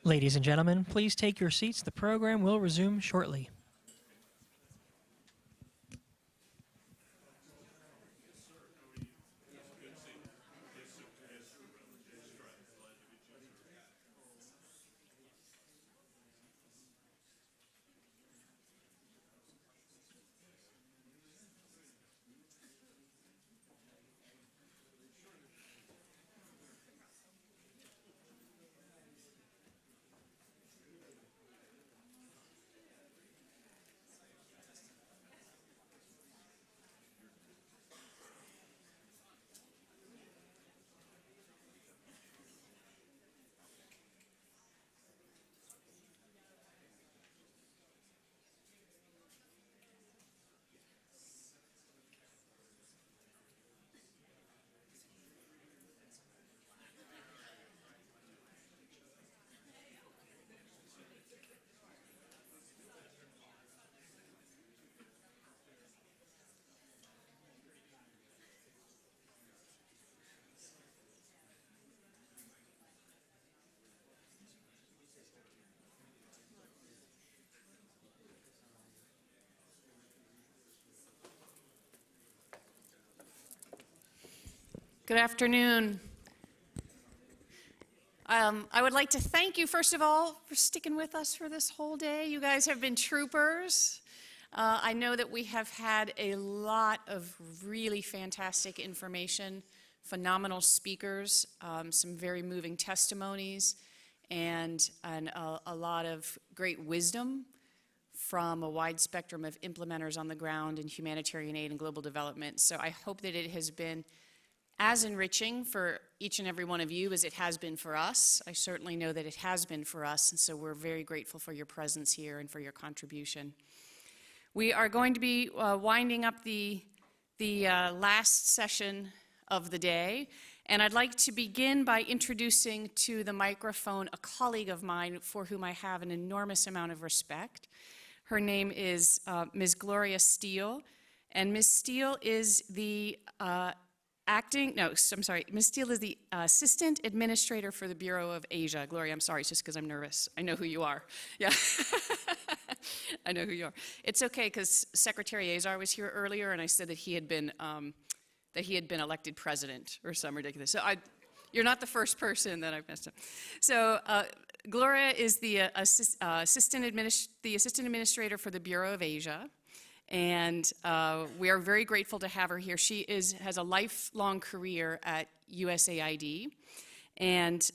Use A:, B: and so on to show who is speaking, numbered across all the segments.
A: Ladies and gentlemen, please take your seats. The program will resume shortly.
B: Good afternoon. I would like to thank you, first of all, for sticking with us for this whole day. You guys have been troopers. I know that we have had a lot of really fantastic information, phenomenal speakers, some very moving testimonies, and a lot of great wisdom from a wide spectrum of implementers on the ground in humanitarian aid and global development. So I hope that it has been as enriching for each and every one of you as it has been for us. I certainly know that it has been for us, and so we're very grateful for your presence here and for your contribution. We are going to be winding up the last session of the day, and I'd like to begin by introducing to the microphone a colleague of mine for whom I have an enormous amount of respect. Her name is Ms. Gloria Steele, and Ms. Steele is the Ms. Steele is the Assistant Administrator for the Bureau of Asia. Gloria, I'm sorry, it's just because I'm nervous. I know who you are. Yeah, I know who you are. It's okay, because Secretary Azar was here earlier, and I said that he had been elected president or some ridiculous. So you're not the first person that I've messed up. So Gloria is the Assistant Administrator for the Bureau of Asia. And we are very grateful to have her here. She has a lifelong career at USAID, and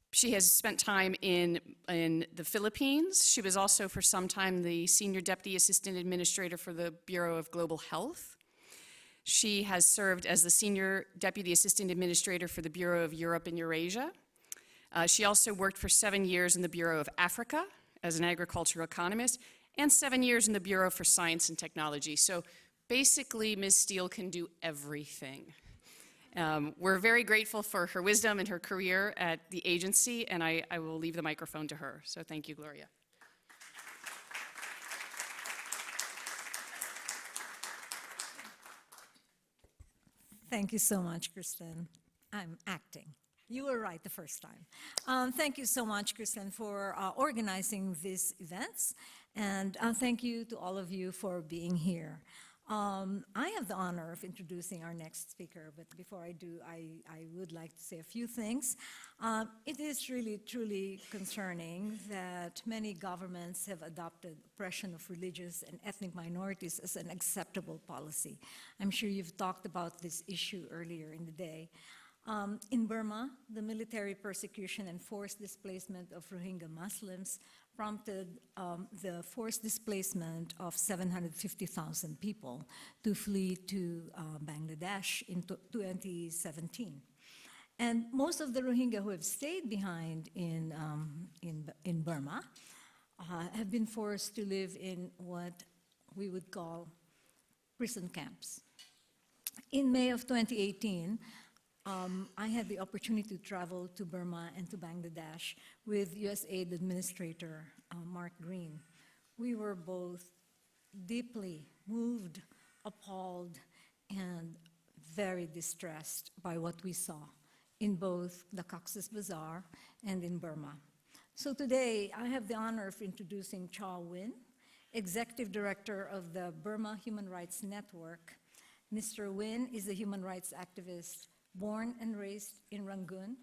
B: she has spent time in the Philippines. She was also for some time the Senior Deputy Assistant Administrator for the Bureau of Global Health. She has served as the Senior Deputy Assistant Administrator for the Bureau of Europe and Eurasia. She also worked for 7 years in the Bureau of Africa as an agricultural economist, and 7 years in the Bureau for Science and Technology. So basically, Ms. Steele can do everything. We're very grateful for her wisdom and her career at the agency, and I will leave the microphone to her. So thank you, Gloria.
C: Thank you so much, Kirsten. I'm acting. You were right the first time. Thank you so much, Kirsten, for organizing these events. And thank you to all of you for being here. I have the honor of introducing our next speaker, but before I do, I would like to say a few things. It is really, truly concerning that many governments have adopted oppression of religious and ethnic minorities as an acceptable policy. I'm sure you've talked about this issue earlier in the day. In Burma, the military persecution and forced displacement of Rohingya Muslims prompted the forced displacement of 750,000 people to flee to Bangladesh in 2017. And most of the Rohingya who have stayed behind in Burma have been forced to live in what we would call prison camps. In May of 2018, I had the opportunity to travel to Burma and to Bangladesh with USAID Administrator Mark Green. We were both deeply moved, appalled, and very distressed by what we saw in both the Cox's Bazar and in Burma. So today, I have the honor of introducing Cha Win, Executive Director of the Burma Human Rights Network. Mr. Win is a human rights activist born and raised in Rangoon,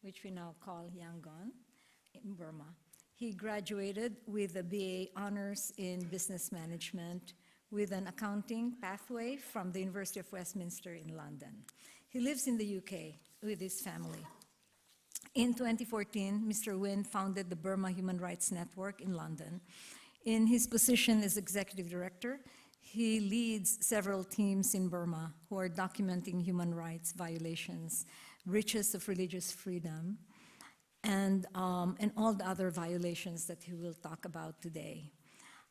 C: which we now call Yangon, in Burma. He graduated with a BA Honors in Business Management with an accounting pathway from the University of Westminster in London. He lives in the UK with his family. In 2014, Mr. Win founded the Burma Human Rights Network in London. In his position as executive director, he leads several teams in Burma who are documenting human rights violations, breaches of religious freedom, and all the other violations that he will talk about today.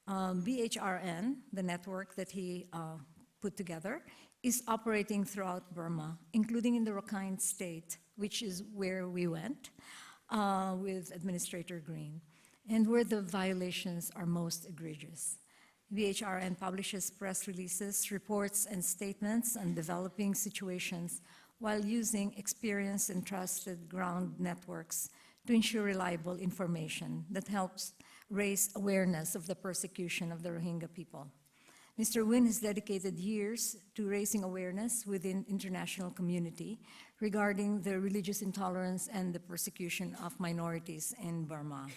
C: BHRN, the network that he put together, is operating throughout Burma, including in the Rakhine State, which is where we went with Administrator Green, and where the violations are most egregious. BHRN publishes press releases, reports, and statements on developing situations while using experienced and trusted ground networks to ensure reliable information that helps raise awareness of the persecution of the Rohingya people. Mr. Win has dedicated years to raising awareness within international community regarding the religious intolerance and the persecution of minorities in Burma.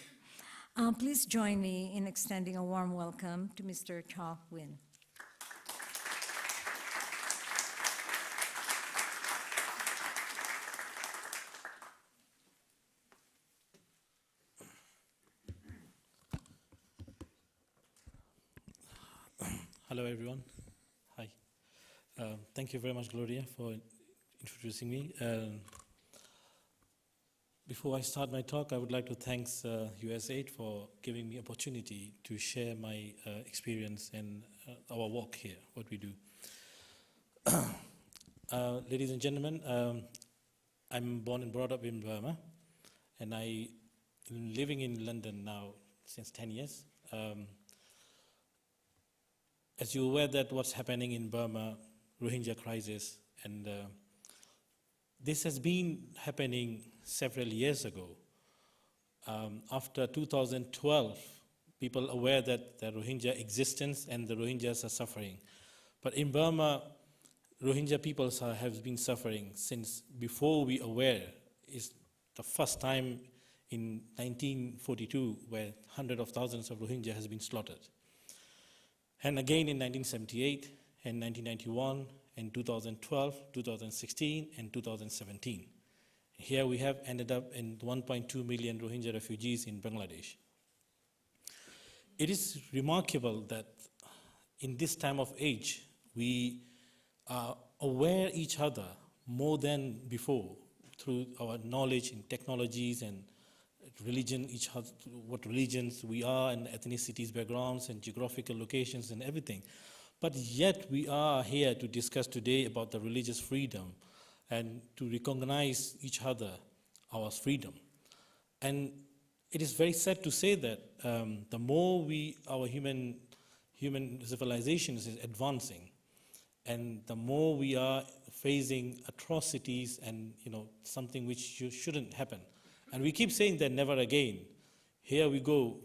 C: Please join me in extending a warm welcome to Mr. Cha Win.
D: Hello, everyone. Hi. Thank you very much, Gloria, for introducing me. Before I start my talk, I would like to thank USAID for giving me opportunity to share my experience and our work here, what we do. Ladies and gentlemen, I'm born and brought up in Burma, and I'm living in London now since 10 years. As you're aware that what's happening in Burma, Rohingya crisis, and this has been happening several years ago. After 2012, people aware that the Rohingya existence and the Rohingyas are suffering. But in Burma, Rohingya people have been suffering since before we aware. It's the first time in 1942 where hundreds of thousands of Rohingya has been slaughtered. And again in 1978, and 1991, and 2012, 2016, and 2017. Here we have ended up in 1.2 million Rohingya refugees in Bangladesh. It is remarkable that in this time of age, we are aware each other more than before through our knowledge in technologies and religion, each other, what religions we are, and ethnicities, backgrounds, and geographical locations, and everything. But yet we are here to discuss today about the religious freedom and to recognize each other, our freedom. And it is very sad to say that the more our human civilization is advancing, and the more we are facing atrocities and something which shouldn't happen. And we keep saying that never again. Here we go,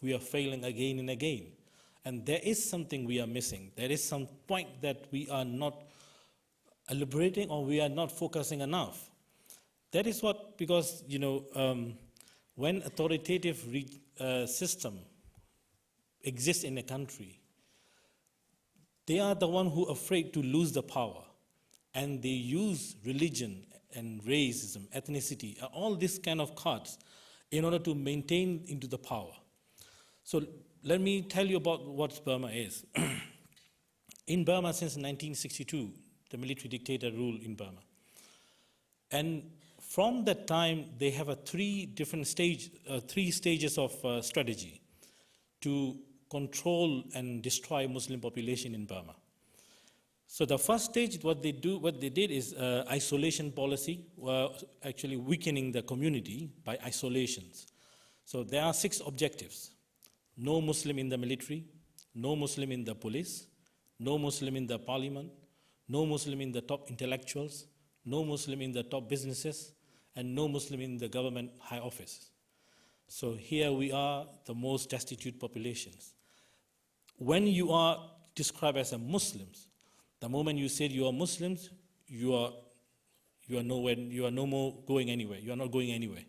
D: we are failing again and again. And there is something we are missing. There is some point that we are not elaborating or we are not focusing enough. That is what, because, when authoritative system exists in a country, they are the one who are afraid to lose the power. And they use religion and racism, ethnicity, all these kind of cards in order to maintain into the power. So let me tell you about what Burma is. In Burma since 1962, the military dictator ruled in Burma. And from that time, they have three stages of strategy to control and destroy Muslim population in Burma. So the first stage, what they did is isolation policy, actually weakening the community by isolations. So there are 6 objectives. No Muslim in the military, no Muslim in the police, no Muslim in the parliament, no Muslim in the top intellectuals, no Muslim in the top businesses, and no Muslim in the government high offices. So here we are, the most destitute populations. When you are described as a Muslims, the moment you said you are Muslims, you are no more going anywhere. You are not going anywhere.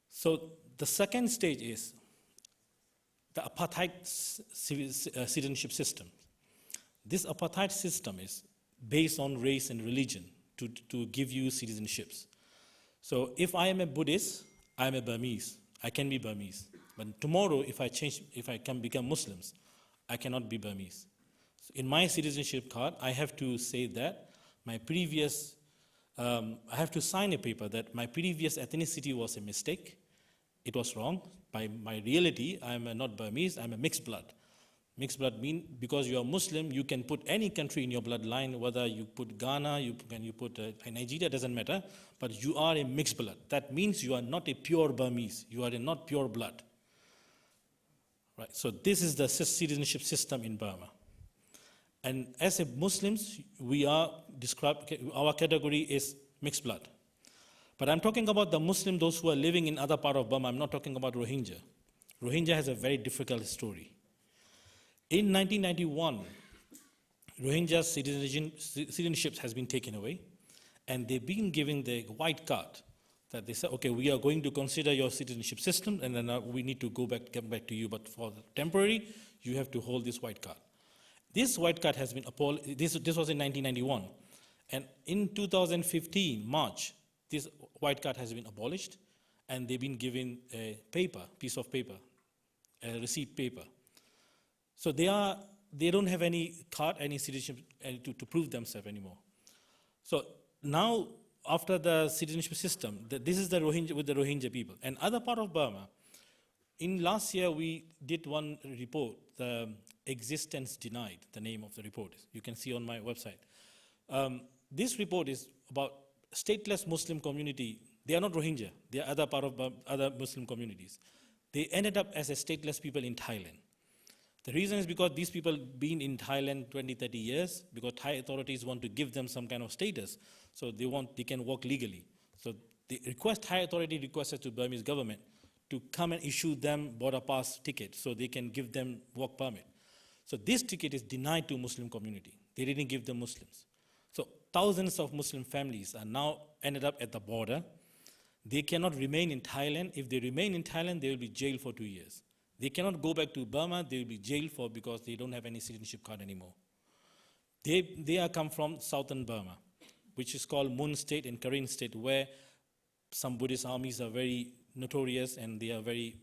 D: So the second stage is the apartheid citizenship system. This apartheid system is based on race and religion to give you citizenships. So if I am a Buddhist, I am a Burmese. I can be Burmese. But tomorrow, if I can become Muslims, I cannot be Burmese. So in my citizenship card, I have to say that my previous, I have to sign a paper that my previous ethnicity was a mistake. It was wrong. By my reality, I am not Burmese, I am a mixed blood. Mixed blood means because you are Muslim, you can put any country in your bloodline, whether you put Ghana, you put Nigeria, doesn't matter, but you are a mixed blood. That means you are not a pure Burmese, you are not pure blood. Right, so this is the citizenship system in Burma. And as a Muslims, we are described, our category is mixed blood. But I'm talking about the Muslim, those who are living in other part of Burma. I'm not talking about Rohingya. Rohingya has a very difficult story. In 1991, Rohingya citizenship has been taken away, and they've been given the white card that they say, okay, we are going to consider your citizenship system, and then we need to come back to you, but for the temporary, you have to hold this white card. This white card has been abolished. This was in 1991, and in 2015, March, this white card has been abolished, and they've been given a piece of paper, a receipt paper. So they don't have any card, any citizenship to prove themselves anymore. So now, after the citizenship system, this is the Rohingya with the Rohingya people. And other part of Burma, in last year we did one report, the Existence Denied, the name of the report. You can see on my website. This report is about stateless Muslim community. They are not Rohingya, they are other part of other Muslim communities. They ended up as a stateless people in Thailand. The reason is because these people been in Thailand 20, 30 years, because Thai authorities want to give them some kind of status, so they can work legally. So Thai authority requested to Burmese government to come and issue them border pass ticket so they can give them work permit. So this ticket is denied to Muslim community. They didn't give them Muslims. So thousands of Muslim families are now ended up at the border. They cannot remain in Thailand. If they remain in Thailand, they will be jailed for 2 years. They cannot go back to Burma, they will be jailed because they don't have any citizenship card anymore. They are come from southern Burma, which is called Mun State and Karen State, where some Buddhist armies are very notorious and they are very,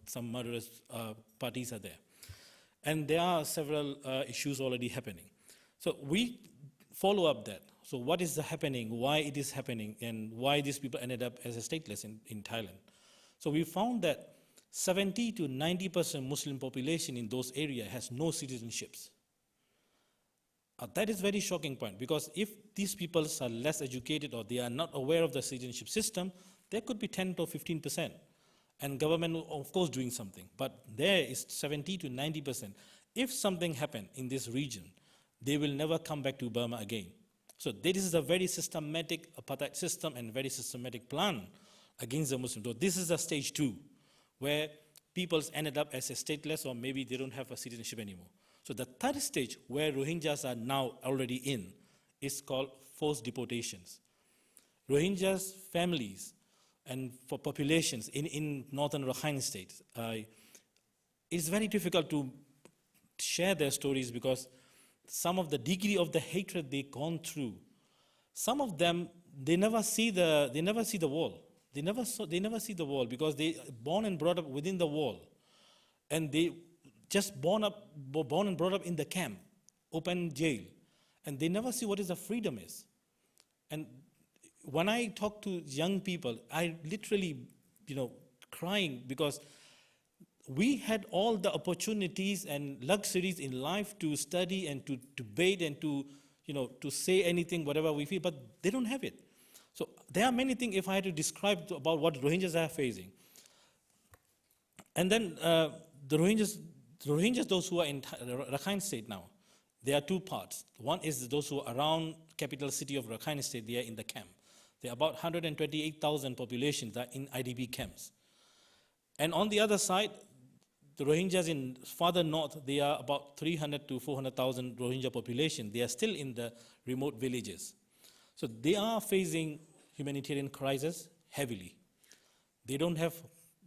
D: some murderous parties are there. And there are several issues already happening. So we follow up that. So what is happening, why it is happening, and why these people ended up as a stateless in Thailand. So we found that 70 to 90% Muslim population in those areas has no citizenships. That is very shocking point, because if these people are less educated or they are not aware of the citizenship system, there could be 10 to 15%. And government of course doing something, but there is 70 to 90%. If something happened in this region, they will never come back to Burma again. So this is a very systematic apartheid system and very systematic plan against the Muslims. So this is a stage 2. Where people ended up as a stateless or maybe they don't have a citizenship anymore. So the third stage, where Rohingyas are now already in, is called forced deportations. Rohingyas families and for populations in northern Rakhine State, it's very difficult to share their stories because some of the degree of the hatred they've gone through, some of them, they never see the wall. They never see the wall because they born and brought up within the wall, and they just born and brought up in the camp, open jail, and they never see what is the freedom is. And when I talk to young people, I literally, crying because we had all the opportunities and luxuries in life to study and to debate and to say anything, whatever we feel, but they don't have it. So there are many things if I had to describe about what Rohingyas are facing. And then the Rohingyas, those who are in Rakhine State now, there are two parts. One is those who are around capital city of Rakhine State, they are in the camp. There are about 128,000 populations that are in IDP camps. And on the other side, the Rohingyas in farther north, they are about 300 to 400,000 Rohingya population. They are still in the remote villages. So they are facing humanitarian crisis heavily. They don't have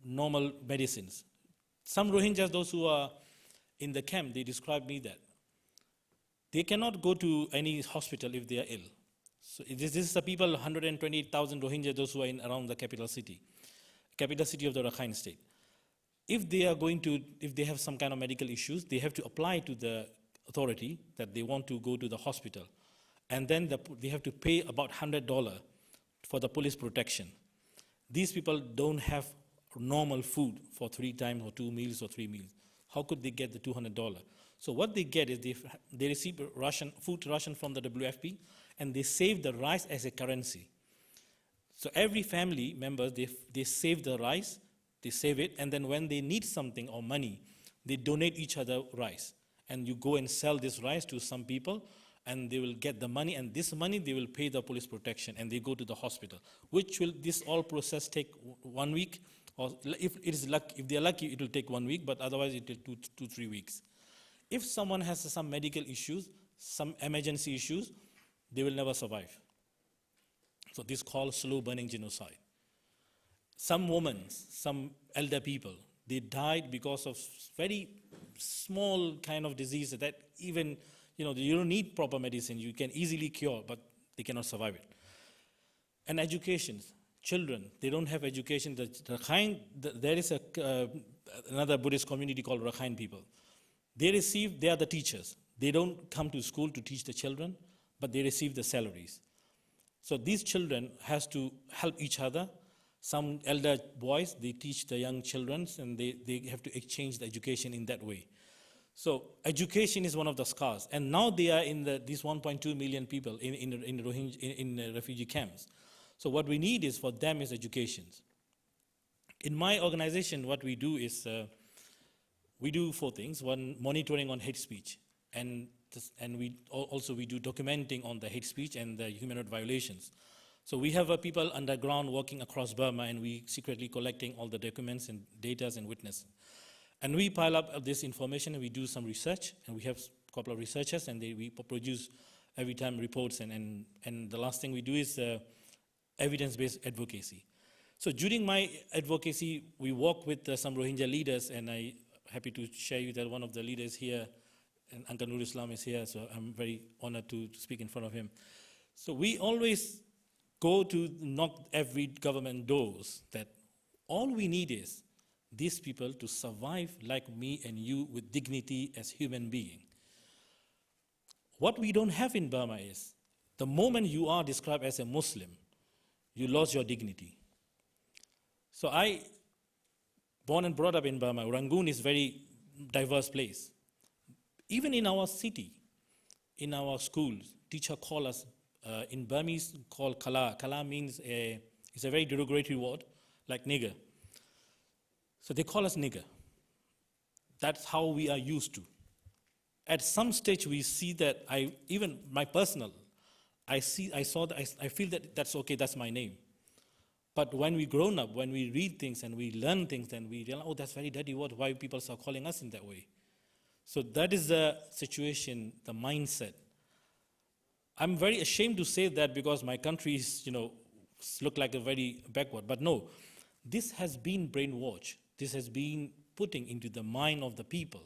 D: normal medicines. Some Rohingyas, those who are in the camp, they describe me that they cannot go to any hospital if they are ill. So this is the people, 128,000 Rohingya, those who are in around the capital city of the Rakhine state. If they have some kind of medical issues, they have to apply to the authority that they want to go to the hospital. And then they have to pay about $100 for the police protection. These people don't have normal food for 3 times or 2 meals or 3 meals. How could they get the $200? So what they get is they receive food ration from the WFP, and they save the rice as a currency. So every family member, they save the rice, they save it, and then when they need something or money, they donate each other rice. And you go and sell this rice to some people, and they will get the money, and this money they will pay the police protection, and they go to the hospital, this all process take 1 week, or if they are lucky, it will take 1 week, but otherwise it will take 2-3 weeks. If someone has some medical issues, some emergency issues, they will never survive. So this is called slow burning genocide. Some women, some elder people, they died because of very small kind of disease that even, you don't need proper medicine. You can easily cure, but they cannot survive it. And education, children, they don't have education. There is another Buddhist community called Rakhine people. They are the teachers. They don't come to school to teach the children, but they receive the salaries. So these children has to help each other. Some elder boys, they teach the young children, and they have to exchange the education in that way. So education is one of the scars. And now they are in these 1.2 million people in refugee camps. So what we need is for them is education. In my organization, what we do is we do 4 things. One, monitoring on hate speech. And we do documenting on the hate speech and the human rights violations. So we have people underground working across Burma, and we secretly collecting all the documents and data and witnesses. And we pile up this information, and we do some research, and we have a couple of researchers, and we produce every time reports, and the last thing we do is evidence-based advocacy. So during my advocacy, we work with some Rohingya leaders, and I'm happy to share you that one of the leaders here, and Uncle Nur Islam is here, so I'm very honored to speak in front of him. So we always go to knock every government doors that all we need is these people to survive like me and you with dignity as human beings. What we don't have in Burma is the moment you are described as a Muslim, you lost your dignity. So I, born and brought up in Burma, Rangoon is a very diverse place. Even in our city, in our schools, teacher call us, in Burmese called kala. Kala means it's a very derogatory word, like nigger. So they call us nigger. That's how we are used to. At some stage we see that I feel that that's okay, that's my name. But when we grown up, when we read things and we learn things, then we realize, oh, that's very dirty word, why people are calling us in that way. So that is the situation, the mindset. I'm very ashamed to say that because my country is, look like a very backward. But no, this has been brainwashed. This has been putting into the mind of the people.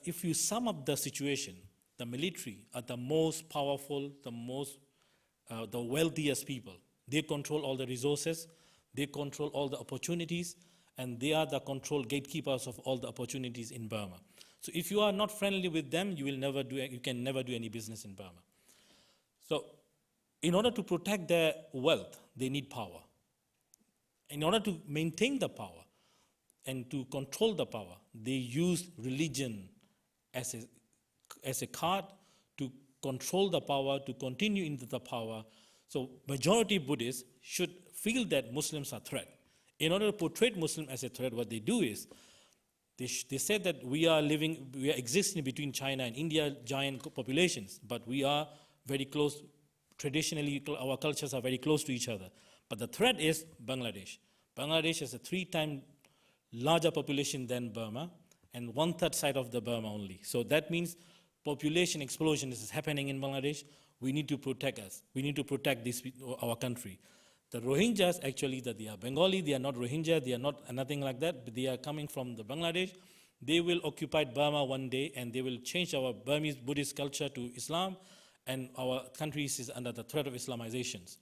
D: If you sum up the situation, the military are the most powerful, the wealthiest people. They control all the resources, they control all the opportunities, and they are the control gatekeepers of all the opportunities in Burma. So if you are not friendly with them, you can never do any business in Burma. So in order to protect their wealth, they need power. In order to maintain the power and to control the power, they use religion as a card to control the power, to continue into the power. So majority Buddhists should feel that Muslims are a threat. In order to portray Muslim as a threat, what they do is, they said that we are existing between China and India, giant populations, but we are very close. Traditionally, our cultures are very close to each other. But the threat is Bangladesh. Bangladesh has a 3 times larger population than Burma, and 1/3 side of the Burma only. So that means population explosion is happening in Bangladesh. We need to protect us. We need to protect our country. The Rohingyas, actually, that they are Bengali, they are not Rohingya, they are not nothing like that, but they are coming from the Bangladesh. They will occupy Burma one day, and they will change our Burmese Buddhist culture to Islam, and our country is under the threat of Islamizations.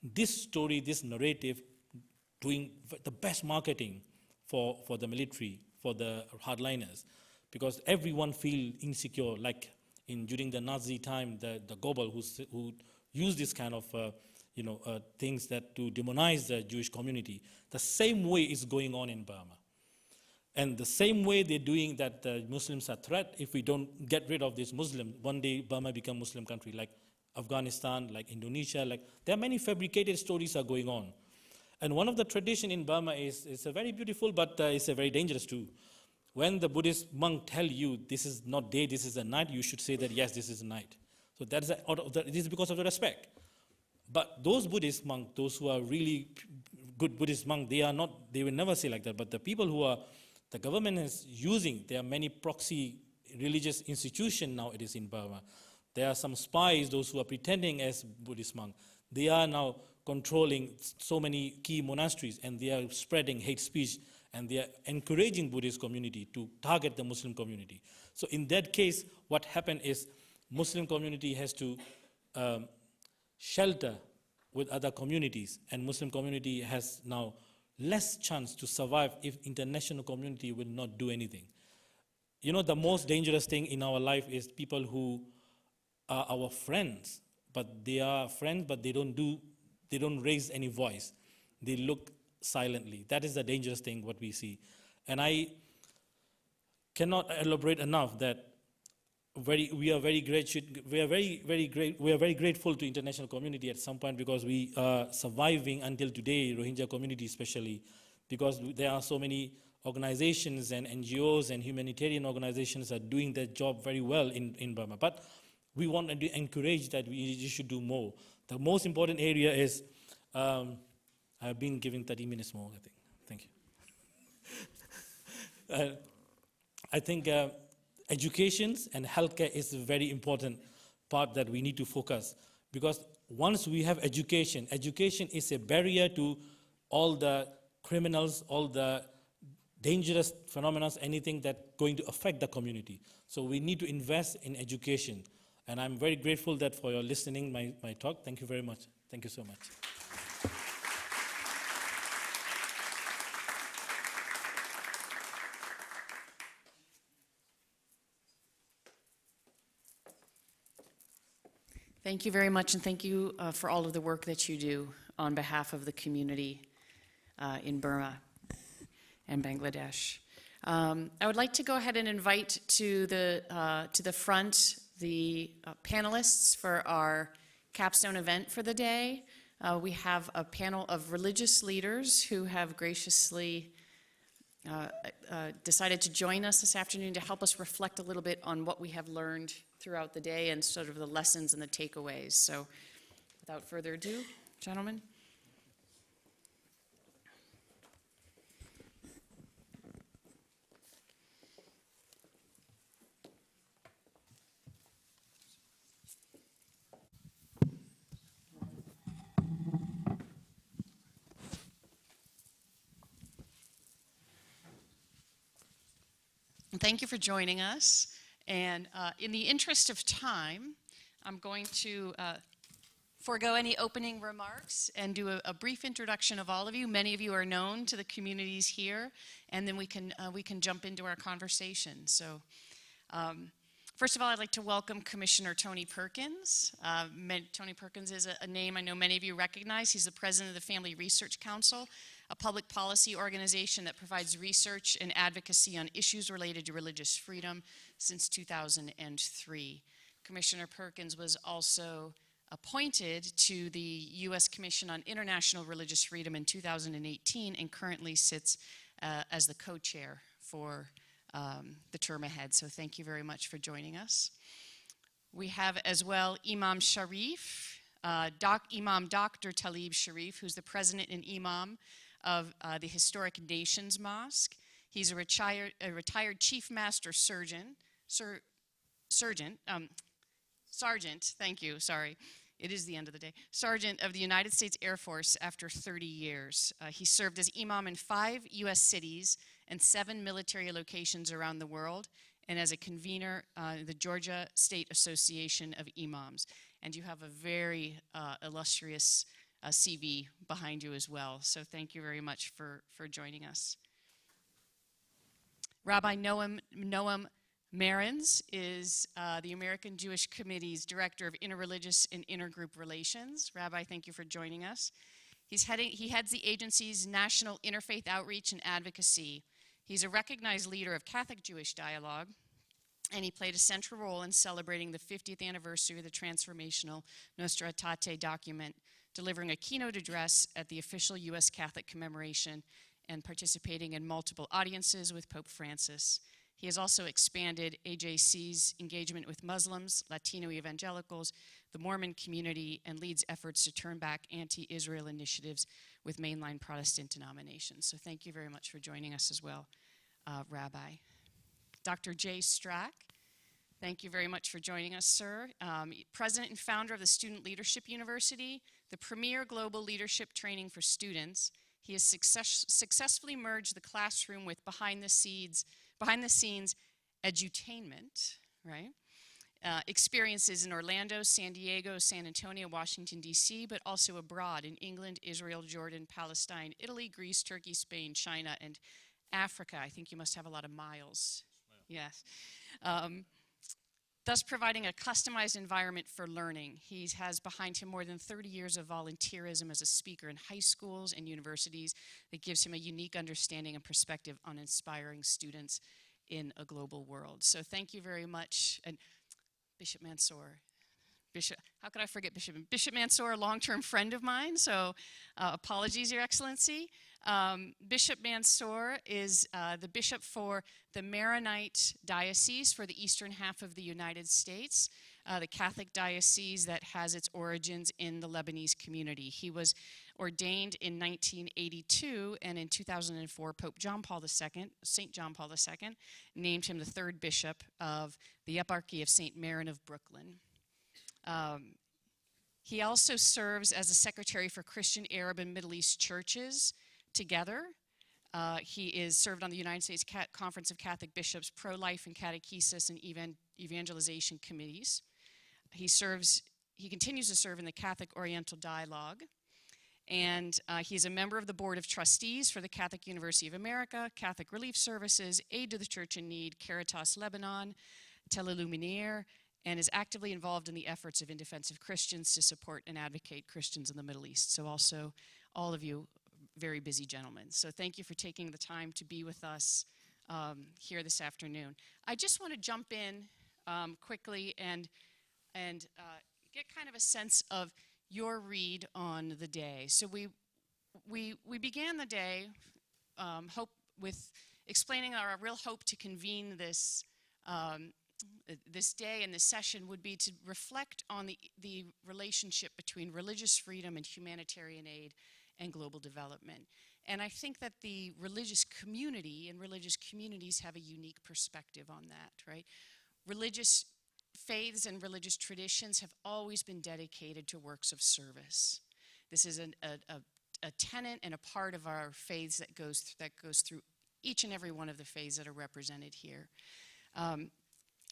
D: This story, this narrative, doing the best marketing for the military, for the hardliners, because everyone feel insecure, like during the Nazi time, the Gobel who used this kind of things that to demonize the Jewish community. The same way is going on in Burma. And the same way they're doing that the Muslims are threat, if we don't get rid of this Muslim, one day Burma become Muslim country, like Afghanistan, like Indonesia, there are many fabricated stories are going on. And one of the tradition in Burma is a very beautiful, but it's a very dangerous too. When the Buddhist monk tell you this is not day, this is a night, you should say that yes, this is a night. So that is it is because of the respect. But those Buddhist monks, those who are really good Buddhist monks, they will never say like that. But the people who are, the government is using, there are many proxy religious institutions now it is in Burma. There are some spies, those who are pretending as Buddhist monks. They are now controlling so many key monasteries, and they are spreading hate speech, and they are encouraging Buddhist community to target the Muslim community. So in that case, what happened is Muslim community has to shelter with other communities, and Muslim community has now less chance to survive if international community will not do anything. You know, the most dangerous thing in our life is people who are our friends, but they are friends, but they don't raise any voice. They look silently. That is the dangerous thing what we see. And I cannot elaborate enough that we are very grateful to international community at some point, because we are surviving until today, Rohingya community especially, because there are so many organizations and NGOs and humanitarian organizations are doing their job very well in Burma. But we want to encourage that we should do more. The most important area is, I've been given 30 minutes more, I think. Thank you. I think education and healthcare is a very important part that we need to focus, because once we have education is a barrier to all the criminals, all the dangerous phenomena, anything that going to affect the community. So we need to invest in education. And I'm very grateful that for your listening my talk. Thank you very much. Thank you so much.
B: Thank you very much, and thank you for all of the work that you do on behalf of the community in Burma and Bangladesh. I would like to go ahead and invite to the front the panelists for our capstone event for the day. We have a panel of religious leaders who have graciously decided to join us this afternoon to help us reflect a little bit on what we have learned throughout the day and sort of the lessons and the takeaways. So without further ado, gentlemen. Thank you for joining us. And in the interest of time, I'm going to forego any opening remarks and do a brief introduction of all of you. Many of you are known to the communities here, and then we can jump into our conversation. So first of all, I'd like to welcome Commissioner Tony Perkins. Tony Perkins is a name I know many of you recognize. He's the president of the Family Research Council, a public policy organization that provides research and advocacy on issues related to religious freedom since 2003. Commissioner Perkins was also appointed to the U.S. Commission on International Religious Freedom in 2018 and currently sits as the co-chair for the term ahead. So thank you very much for joining us. We have as well Imam Shareef, Imam Dr. Talib Shareef, who's the president and Imam of the historic Nations Mosque. He's a retired Chief Master Sergeant, thank you, sorry. It is the end of the day. Sergeant of the United States Air Force after 30 years. He served as Imam in 5 U.S. cities and 7 military locations around the world, and as a convener in the Georgia State Association of Imams. And you have a very illustrious CV behind you as well. So thank you very much for joining us. Rabbi Noam Marans is the American Jewish Committee's Director of Interreligious and Intergroup Relations. Rabbi, thank you for joining us. He heads the agency's National Interfaith Outreach and Advocacy. He's a recognized leader of Catholic Jewish dialogue, and he played a central role in celebrating the 50th anniversary of the transformational Nostra Aetate document, delivering a keynote address at the official U.S. Catholic commemoration and participating in multiple audiences with Pope Francis. He has also expanded AJC's engagement with Muslims, Latino evangelicals, the Mormon community, and leads efforts to turn back anti-Israel initiatives with mainline Protestant denominations. So thank you very much for joining us as well, Rabbi. Dr. Jay Strack, thank you very much for joining us, sir. President and founder of the Student Leadership University, the premier global leadership training for students. He has successfully merged the classroom with behind the scenes edutainment, right? Experiences in Orlando, San Diego, San Antonio, Washington, D.C., but also abroad in England, Israel, Jordan, Palestine, Italy, Greece, Turkey, Spain, China, and Africa. I think you must have a lot of miles. Yes. Thus providing a customized environment for learning. He has behind him more than 30 years of volunteerism as a speaker in high schools and universities that gives him a unique understanding and perspective on inspiring students in a global world. So thank you very much. And Bishop Mansour. How could I forget Bishop? Bishop Mansour, a long-term friend of mine, so apologies, Your Excellency. Bishop Mansour is the bishop for the Maronite Diocese for the eastern half of the United States, the Catholic diocese that has its origins in the Lebanese community. He was ordained in 1982, and in 2004, Pope John Paul II, St. John Paul II, named him the 3rd bishop of the Eparchy of St. Maron of Brooklyn. He also serves as a secretary for Christian, Arab, and Middle East churches together. He is served on the United States Conference of Catholic Bishops, pro-life and catechesis and evangelization committees. He continues to serve in the Catholic Oriental Dialogue. And he's a member of the Board of Trustees for the Catholic University of America, Catholic Relief Services, Aid to the Church in Need, Caritas Lebanon, Teleluminaire, and is actively involved in the efforts of In Defense of Christians to support and advocate Christians in the Middle East. So also, all of you, very busy gentlemen. So thank you for taking the time to be with us here this afternoon. I just want to jump in quickly and get kind of a sense of your read on the day. So we began the day with explaining our real hope to convene this this day and this session would be to reflect on the relationship between religious freedom and humanitarian aid and global development. And I think that the religious community and religious communities have a unique perspective on that, right? Religious faiths and religious traditions have always been dedicated to works of service. This is a tenet and a part of our faiths that goes through each and every one of the faiths that are represented here.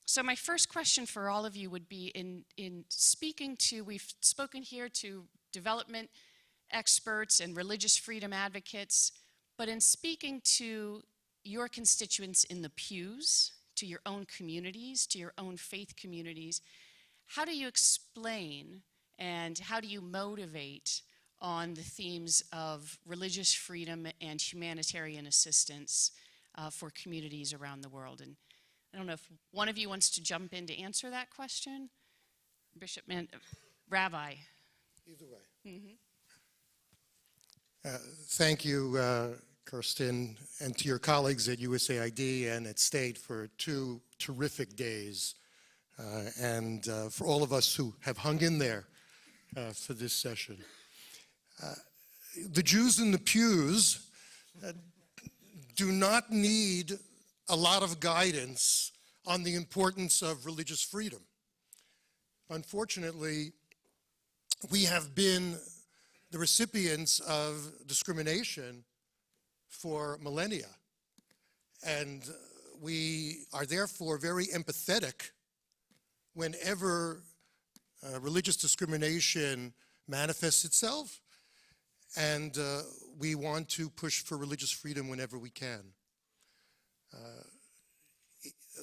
B: So my first question for all of you would be in speaking to, we've spoken here to development experts and religious freedom advocates, but in speaking to your constituents in the pews, to your own communities, to your own faith communities, how do you explain and how do you motivate on the themes of religious freedom and humanitarian assistance for communities around the world? And I don't know if one of you wants to jump in to answer that question. Rabbi.
E: Either way.
B: Mm-hmm.
E: Thank you, Kirsten, and to your colleagues at USAID and at State for 2 terrific days, and for all of us who have hung in there for this session. the Jews in the pews do not need a lot of guidance on the importance of religious freedom. Unfortunately, we have been the recipients of discrimination for millennia, and we are therefore very empathetic whenever religious discrimination manifests itself, and we want to push for religious freedom whenever we can.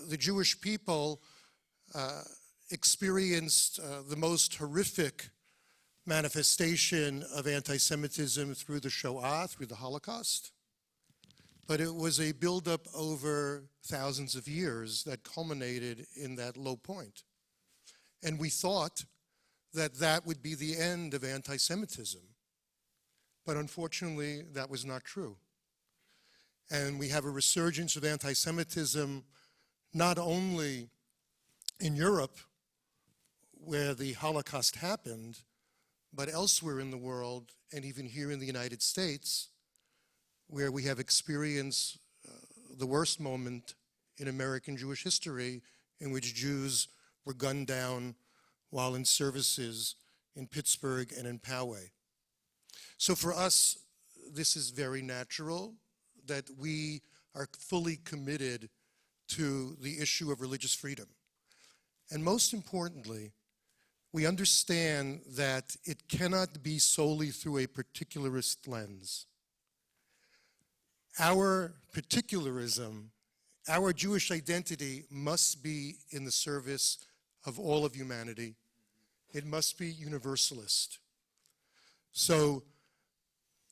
E: The Jewish people experienced the most horrific manifestation of anti-Semitism through the Shoah, through the Holocaust. But it was a buildup over thousands of years that culminated in that low point. And we thought that that would be the end of anti-Semitism. But unfortunately, that was not true. And we have a resurgence of anti-Semitism not only in Europe, where the Holocaust happened, but elsewhere in the world, and even here in the United States, where we have experienced the worst moment in American Jewish history, in which Jews were gunned down while in services in Pittsburgh and in Poway. So for us, this is very natural that we are fully committed to the issue of religious freedom. And most importantly, we understand that it cannot be solely through a particularist lens. Our particularism, our Jewish identity must be in the service of all of humanity. It must be universalist. So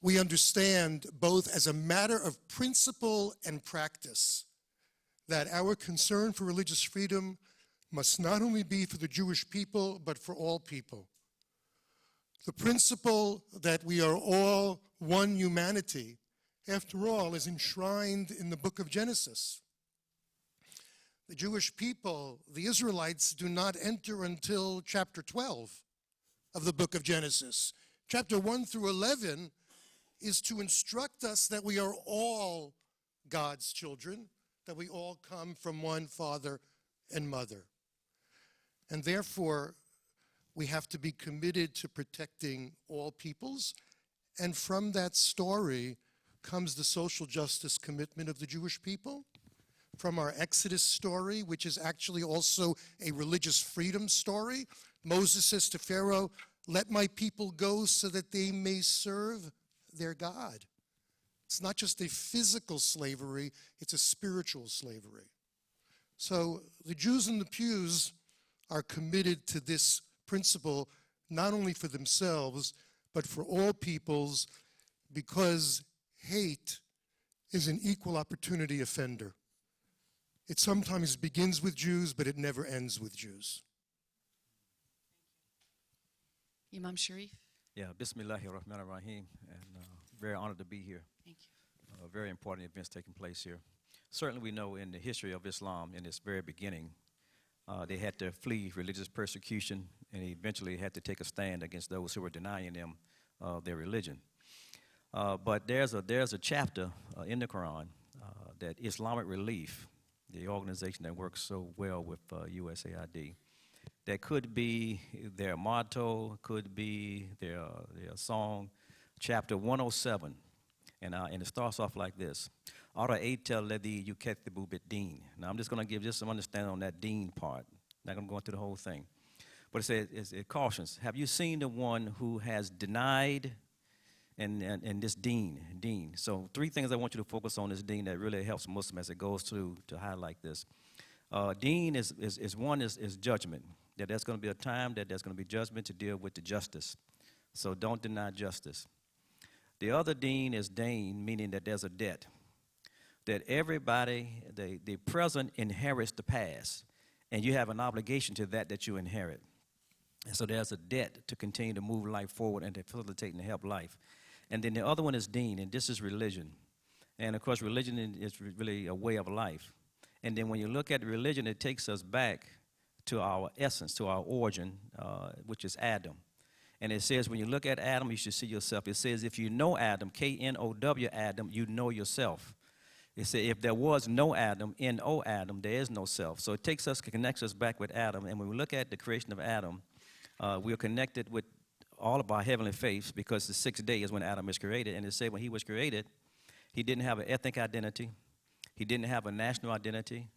E: we understand both as a matter of principle and practice that our concern for religious freedom must not only be for the Jewish people, but for all people. The principle that we are all one humanity, after all, is enshrined in the book of Genesis. The Jewish people, the Israelites, do not enter until chapter 12 of the book of Genesis. Chapter 1 through 11 is to instruct us that we are all God's children, that we all come from one father and mother. And therefore, we have to be committed to protecting all peoples. And from that story comes the social justice commitment of the Jewish people. From our Exodus story, which is actually also a religious freedom story, Moses says to Pharaoh, "Let my people go so that they may serve their God." It's not just a physical slavery, it's a spiritual slavery. So the Jews in the pews are committed to this principle, not only for themselves, but for all peoples, because hate is an equal opportunity offender. It sometimes begins with Jews, but it never ends with Jews.
B: Imam Shareef.
F: Yeah, Bismillahirrahmanirrahim, and very honored to be here.
B: Thank you.
F: Very important events taking place here. Certainly we know in the history of Islam, in its very beginning, they had to flee religious persecution and eventually had to take a stand against those who were denying them their religion. But there's a chapter in the Quran that Islamic Relief, the organization that works so well with USAID, that could be their motto, could be their song, chapter 107. And it starts off like this. Now I'm just going to give just some understanding on that deen part. Not going to go into the whole thing. But it says, it cautions, have you seen the one who has denied and this deen? So 3 things I want you to focus on this deen that really helps Muslims as it goes through to highlight this. Deen is judgment. That there's going to be a time that there's going to be judgment to deal with the justice. So don't deny justice. The other deen is dain, meaning that there's a debt. That everybody, the present inherits the past, and you have an obligation to that you inherit. And so there's a debt to continue to move life forward and to facilitate and help life. And then the other one is deen, and this is religion. And of course, religion is really a way of life. And then when you look at religion, it takes us back to our essence, to our origin, which is Adam. And it says when you look at Adam, you should see yourself. It says if you know Adam, K-N-O-W Adam, you know yourself. It said if there was no Adam, N-O Adam, there is no self. So it connects us back with Adam. And when we look at the creation of Adam, we are connected with all of our heavenly faiths because the sixth day is when Adam is created. And it said when he was created, he didn't have an ethnic identity. He didn't have a national identity.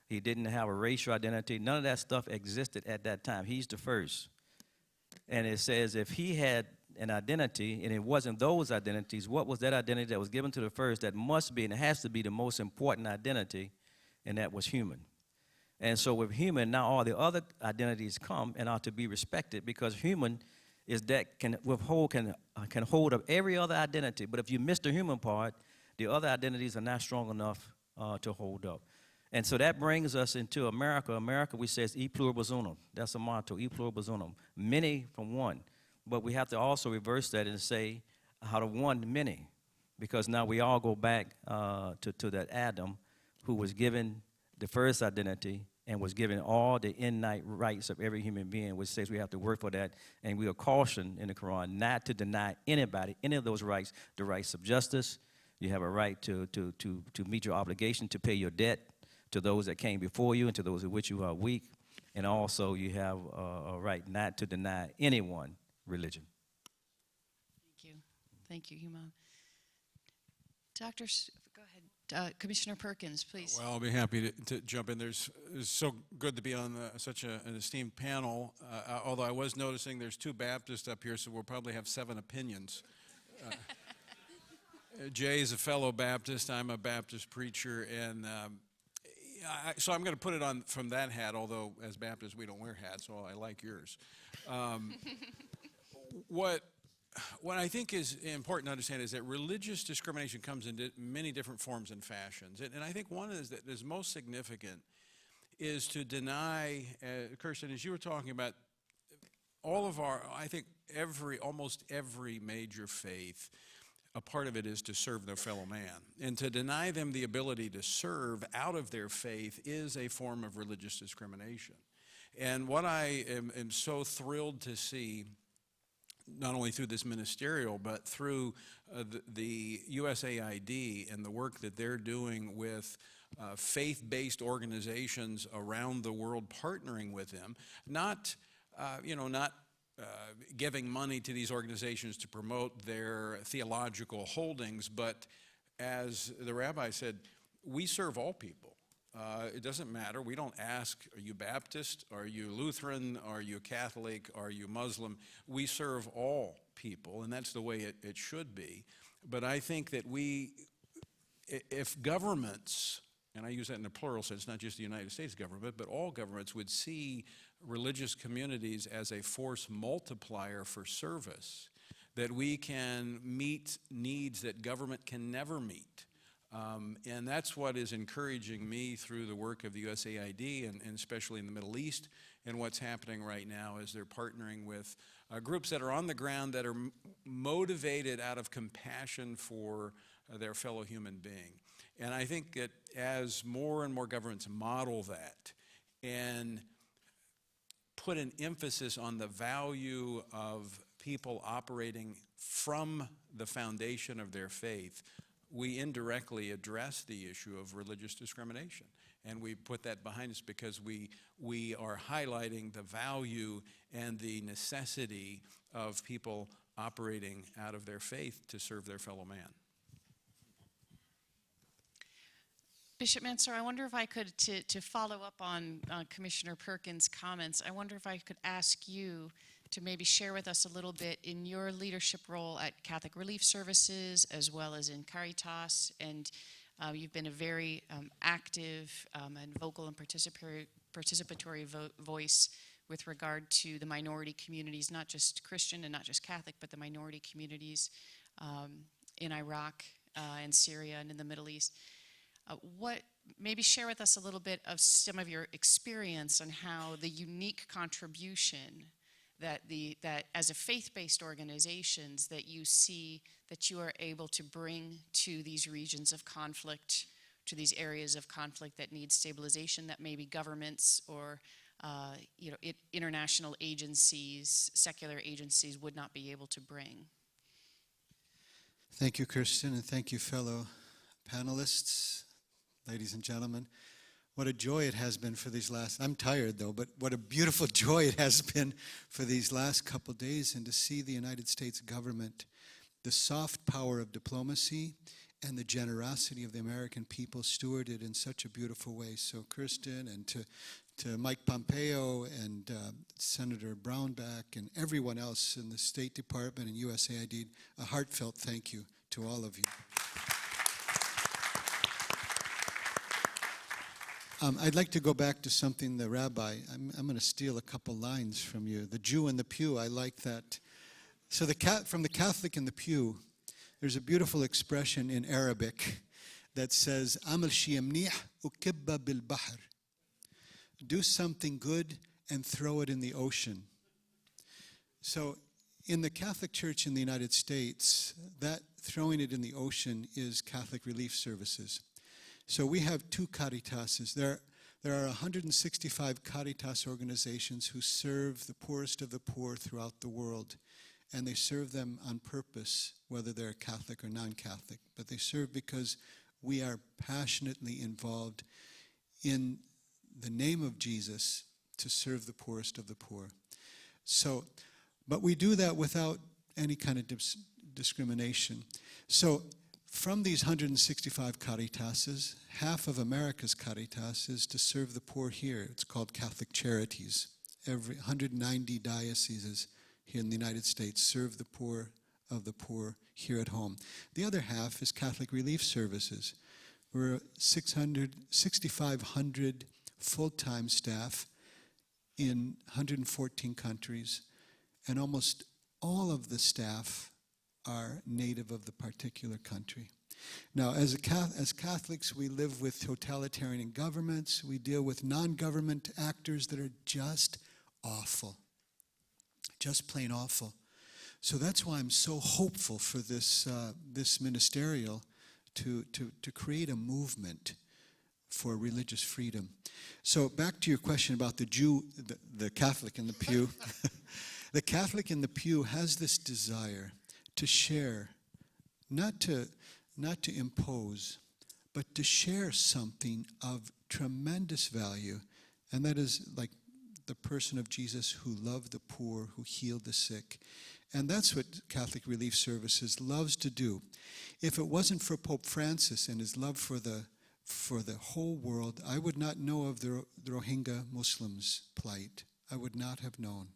F: He didn't have a racial identity. None of that stuff existed at that time. He's the first. And it says if he had an identity and it wasn't those identities, what was that identity that was given to the first that must be and it has to be the most important identity, and that was human. And so with human, now all the other identities come and are to be respected because human is that can hold up every other identity. But if you miss the human part, the other identities are not strong enough to hold up. And so that brings us into America. America, we say, is e pluribus unum. That's a motto, e pluribus unum. Many from one. But we have to also reverse that and say how to one many. Because now we all go back to that Adam who was given the first identity and was given all the innate rights of every human being, which says we have to work for that. And we are cautioned in the Quran not to deny anybody any of those rights, the rights of justice. You have a right to meet your obligation to pay your debt to those that came before you and to those of which you are weak. And also you have a right not to deny anyone religion.
B: Thank you. Thank you, Imam. Go ahead. Commissioner Perkins, please.
G: Well, I'll be happy to jump in. It's so good to be on such an esteemed panel, although I was noticing there's two Baptists up here, so we'll probably have 7 opinions. Jay is a fellow Baptist. I'm a Baptist preacher, and so I'm going to put it on from that hat, although as Baptists we don't wear hats, so I like yours. What I think is important to understand is that religious discrimination comes in many different forms and fashions. And I think one is that is most significant is to deny, Kirsten, as you were talking about, all of I think almost every major faith, a part of it is to serve their fellow man. And to deny them the ability to serve out of their faith is a form of religious discrimination. And what I am so thrilled to see, not only through this ministerial, but through the USAID and the work that they're doing with faith-based organizations around the world, partnering with them, not giving money to these organizations to promote their theological holdings, but as the rabbi said, we serve all people. It doesn't matter. We don't ask, are you Baptist? Are you Lutheran? Are you Catholic? Are you Muslim? We serve all people, and that's the way it should be. But I think that if governments, and I use that in a plural sense, not just the United States government, but all governments would see religious communities as a force multiplier for service, that we can meet needs that government can never meet. And that's what is encouraging me through the work of the USAID and especially in the Middle East and what's happening right now as they're partnering with groups that are on the ground that are motivated out of compassion for their fellow human being. And I think that as more and more governments model that and put an emphasis on the value of people operating from the foundation of their faith, we indirectly address the issue of religious discrimination. And we put that behind us because we are highlighting the value and the necessity of people operating out of their faith to serve their fellow man.
B: Bishop Mansour, I wonder if I could, to follow up on Commissioner Perkins' comments, I wonder if I could ask you to maybe share with us a little bit in your leadership role at Catholic Relief Services as well as in Caritas, and you've been a very active and vocal and participatory voice with regard to the minority communities, not just Christian and not just Catholic, but the minority communities in Iraq and Syria and in the Middle East. Maybe share with us a little bit of some of your experience on how the unique contribution that as a faith-based organizations that you see that you are able to bring to these regions of conflict, to these areas of conflict that need stabilization, that maybe governments or international agencies, secular agencies would not be able to bring.
H: Thank you, Kirsten, and thank you, fellow panelists, ladies and gentlemen. What a joy it has been for these last, I'm tired though, but what a beautiful joy it has been for these last couple days, and to see the United States government, the soft power of diplomacy and the generosity of the American people stewarded in such a beautiful way. So Kirsten, and to Mike Pompeo and Senator Brownback and everyone else in the State Department and USAID, a heartfelt thank you to all of you. I'd like to go back to something the Rabbi, I'm going to steal a couple lines from you. The Jew in the pew, I like that. So from the Catholic in the pew, there's a beautiful expression in Arabic that says, "Amal shi mnih ukibba bil bahr." Do something good and throw it in the ocean. So in the Catholic Church in the United States, that throwing it in the ocean is Catholic Relief Services. So we have two Caritases. There are 165 Caritas organizations who serve the poorest of the poor throughout the world. And they serve them on purpose, whether they're Catholic or non-Catholic. But they serve because we are passionately involved in the name of Jesus to serve the poorest of the poor. So, but we do that without any kind of discrimination. So from these 165 Caritases, half of America's Caritas is to serve the poor here. It's called Catholic Charities. Every 190 dioceses here in the United States serve the poor of the poor here at home. The other half is Catholic Relief Services. We're 6,500 full-time staff in 114 countries, and almost all of the staff are native of the particular country. Now, as Catholics, we live with totalitarian governments. We deal with non-government actors that are just awful, just plain awful. So that's why I'm so hopeful for this ministerial to create a movement for religious freedom. So back to your question about the Jew, the Catholic in the pew. The Catholic in the pew has this desire to share, not to impose, but to share something of tremendous value, and that is like the person of Jesus who loved the poor, who healed the sick. And that's what Catholic Relief Services loves to do. If it wasn't for Pope Francis and his love for the whole world, I would not know of the Rohingya Muslims' plight. I would not have known.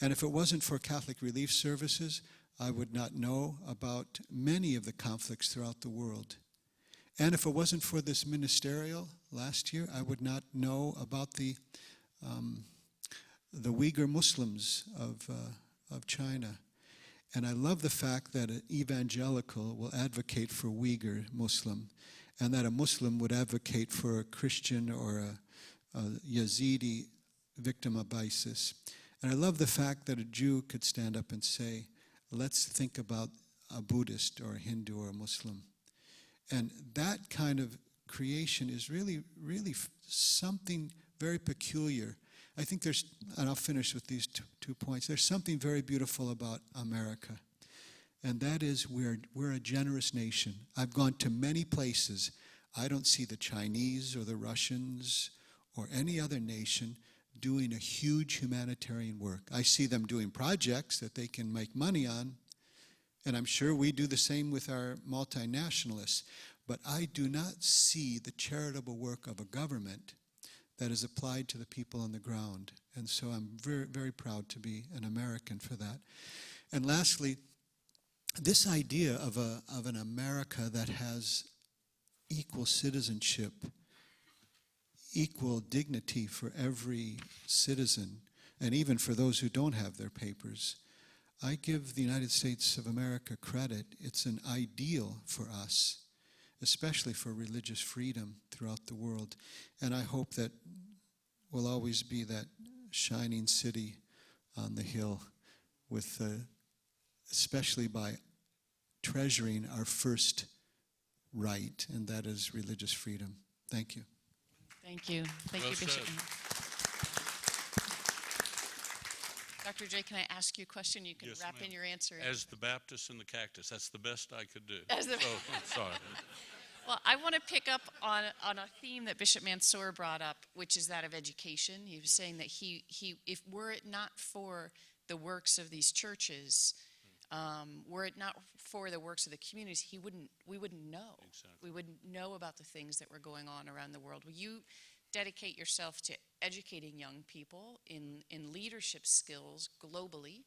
H: And if it wasn't for Catholic Relief Services, I would not know about many of the conflicts throughout the world. And if it wasn't for this ministerial last year, I would not know about the Uyghur Muslims of China. And I love the fact that an evangelical will advocate for Uyghur Muslim, and that a Muslim would advocate for a Christian or a Yazidi victim of ISIS. And I love the fact that a Jew could stand up and say, let's think about a Buddhist or a Hindu or a Muslim. And that kind of creation is really, really something very peculiar. I think there's, and I'll finish with these two points, there's something very beautiful about America. And that is we're a generous nation. I've gone to many places. I don't see the Chinese or the Russians or any other nation doing a huge humanitarian work. I see them doing projects that they can make money on, and I'm sure we do the same with our multinationalists, but I do not see the charitable work of a government that is applied to the people on the ground. And so I'm very, very proud to be an American for that. And lastly, this idea of an America that has equal citizenship, equal dignity for every citizen, and even for those who don't have their papers. I give the United States of America credit. It's an ideal for us, especially for religious freedom throughout the world. And I hope that we'll always be that shining city on the hill, with especially by treasuring our first right, and that is religious freedom. Thank you.
B: Thank you. Thank you, Bishop. Dr. J, can I ask you a question? You can
I: Yes,
B: wrap
I: ma'am.
B: in your answer.
I: As the Baptist and the cactus, that's the best I could do.
B: As the-
I: I'm sorry.
B: Well, I want to pick up on a theme that Bishop Mansour brought up, which is that of education. He was saying that if were it not for the works of these churches, were it not for the works of the communities, we wouldn't know.
I: Exactly.
B: We wouldn't know about the things that were going on around the world. Will you dedicate yourself to educating young people in leadership skills globally,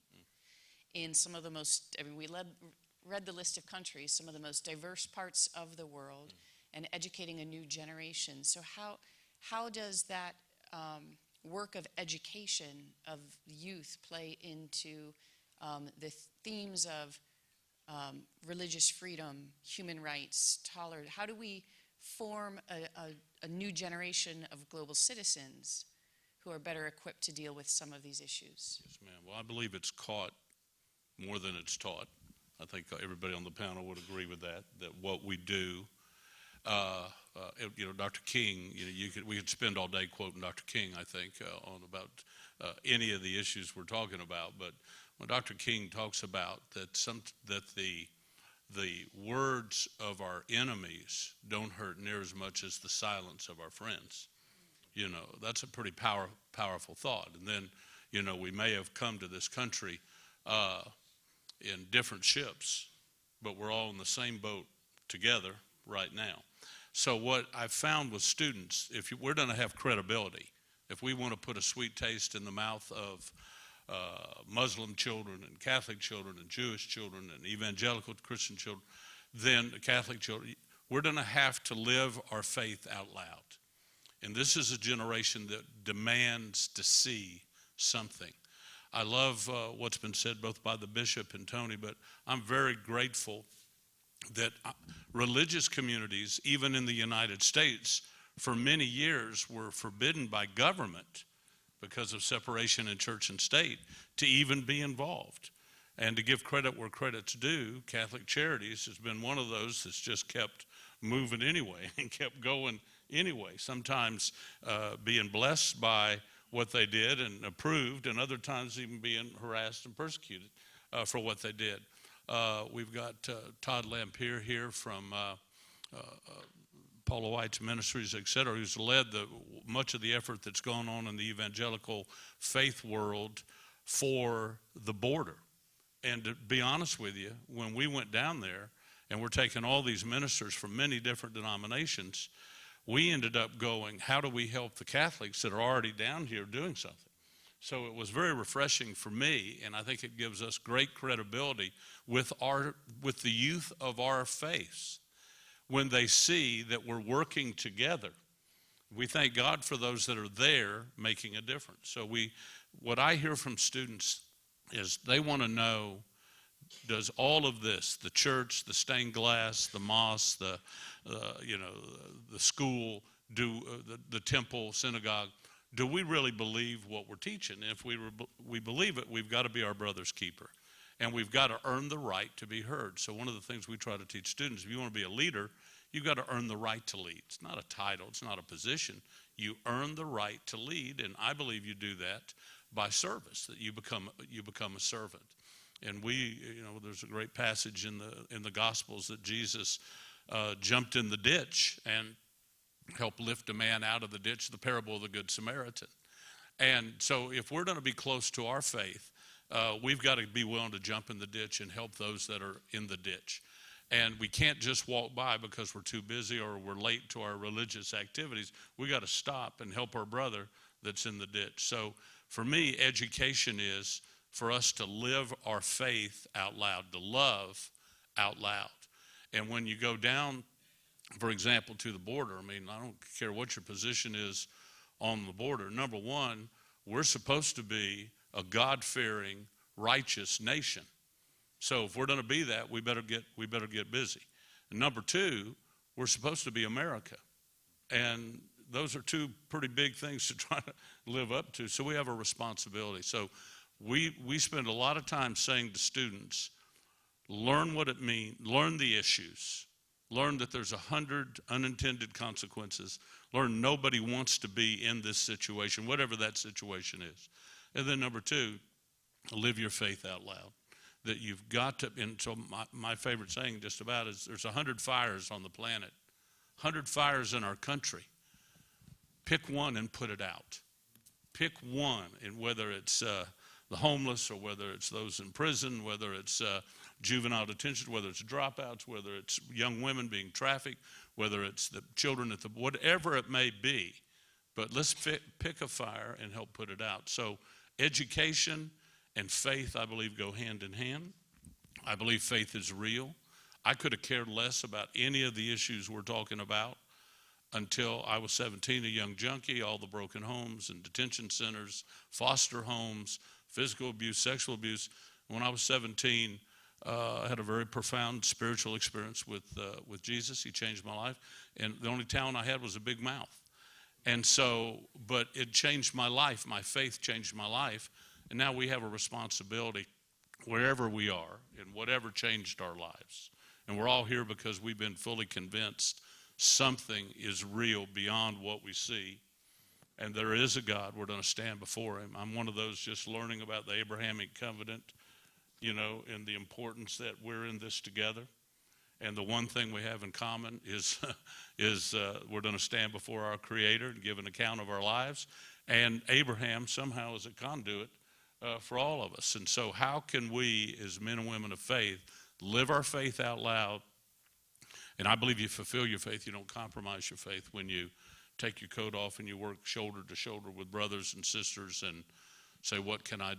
B: in some of the most, I mean, we read the list of countries, some of the most diverse parts of the world, and educating a new generation. So how does that work of education of youth play into the themes of religious freedom, human rights, tolerance? How do we form a new generation of global citizens who are better equipped to deal with some of these issues?
I: Yes, ma'am. Well, I believe it's caught more than it's taught. I think everybody on the panel would agree with that what we do, Dr. King, we could spend all day quoting Dr. King, I think, on about any of the issues we're talking about. But when Dr. King talks about that the words of our enemies don't hurt near as much as the silence of our friends, that's a pretty powerful thought. And then, we may have come to this country in different ships, but we're all in the same boat together right now. So what I've found with students, we're going to have credibility. If we want to put a sweet taste in the mouth of Muslim children and Catholic children and Jewish children and evangelical Christian children, then Catholic children, we're going to have to live our faith out loud. And this is a generation that demands to see something. I love what's been said both by the bishop and Tony, but I'm very grateful that religious communities, even in the United States, for many years were forbidden by government because of separation in church and state to even be involved. And to give credit where credit's due, Catholic Charities has been one of those that's just kept moving anyway and kept going anyway, sometimes being blessed by what they did and approved, and other times even being harassed and persecuted for what they did. We've got Todd Lampier here from Paula White's Ministries, et cetera, who's led much of the effort that's gone on in the evangelical faith world for the border. And to be honest with you, when we went down there, and we're taking all these ministers from many different denominations, we ended up going, how do we help the Catholics that are already down here doing something? So it was very refreshing for me, and I think it gives us great credibility with the youth of our faiths when they see that we're working together. We thank God for those that are there making a difference. So what I hear from students is they want to know, does all of this, the church, the stained glass, the mosque, the school, the temple, synagogue, do we really believe what we're teaching? If we believe it, we've got to be our brother's keeper. And we've got to earn the right to be heard. So one of the things we try to teach students, if you want to be a leader, you've got to earn the right to lead. It's not a title, it's not a position. You earn the right to lead, and I believe you do that by service, that you become a servant. And there's a great passage in the Gospels that Jesus jumped in the ditch and helped lift a man out of the ditch, the parable of the Good Samaritan. And so if we're going to be close to our faith, we've got to be willing to jump in the ditch and help those that are in the ditch. And we can't just walk by because we're too busy or we're late to our religious activities. We got to stop and help our brother that's in the ditch. So for me, education is for us to live our faith out loud, to love out loud. And when you go down, for example, to the border, I don't care what your position is on the border. Number one, we're supposed to be a God-fearing, righteous nation. So if we're going to be that, we better get busy. And number two, we're supposed to be America. And those are two pretty big things to try to live up to. So we have a responsibility. So we spend a lot of time saying to students, learn what it means, learn the issues, learn that there's 100 unintended consequences, learn nobody wants to be in this situation, whatever that situation is. And then number two, live your faith out loud. That you've got to, and so my favorite saying just about is there's 100 fires on the planet, 100 fires in our country. Pick one and put it out. Pick one, and whether it's the homeless or whether it's those in prison, whether it's juvenile detention, whether it's dropouts, whether it's young women being trafficked, whether it's the children at the, whatever it may be. But let's pick a fire and help put it out. So education and faith, I believe, go hand in hand. I believe faith is real. I could have cared less about any of the issues we're talking about until I was 17, a young junkie, all the broken homes and detention centers, foster homes, physical abuse, sexual abuse. When I was 17, I had a very profound spiritual experience with Jesus. He changed my life. And the only talent I had was a big mouth. And so, but it changed my life. My faith changed my life. And now we have a responsibility wherever we are and whatever changed our lives. And we're all here because we've been fully convinced something is real beyond what we see. And there is a God. We're going to stand before him. I'm one of those just learning about the Abrahamic covenant, you know, and the importance that we're in this together. And the one thing we have in common is we're going to stand before our Creator and give an account of our lives. And Abraham somehow is a conduit for all of us. And so how can we, as men and women of faith, live our faith out loud? And I believe you fulfill your faith. You don't compromise your faith when you take your coat off and you work shoulder to shoulder with brothers and sisters and say, what can I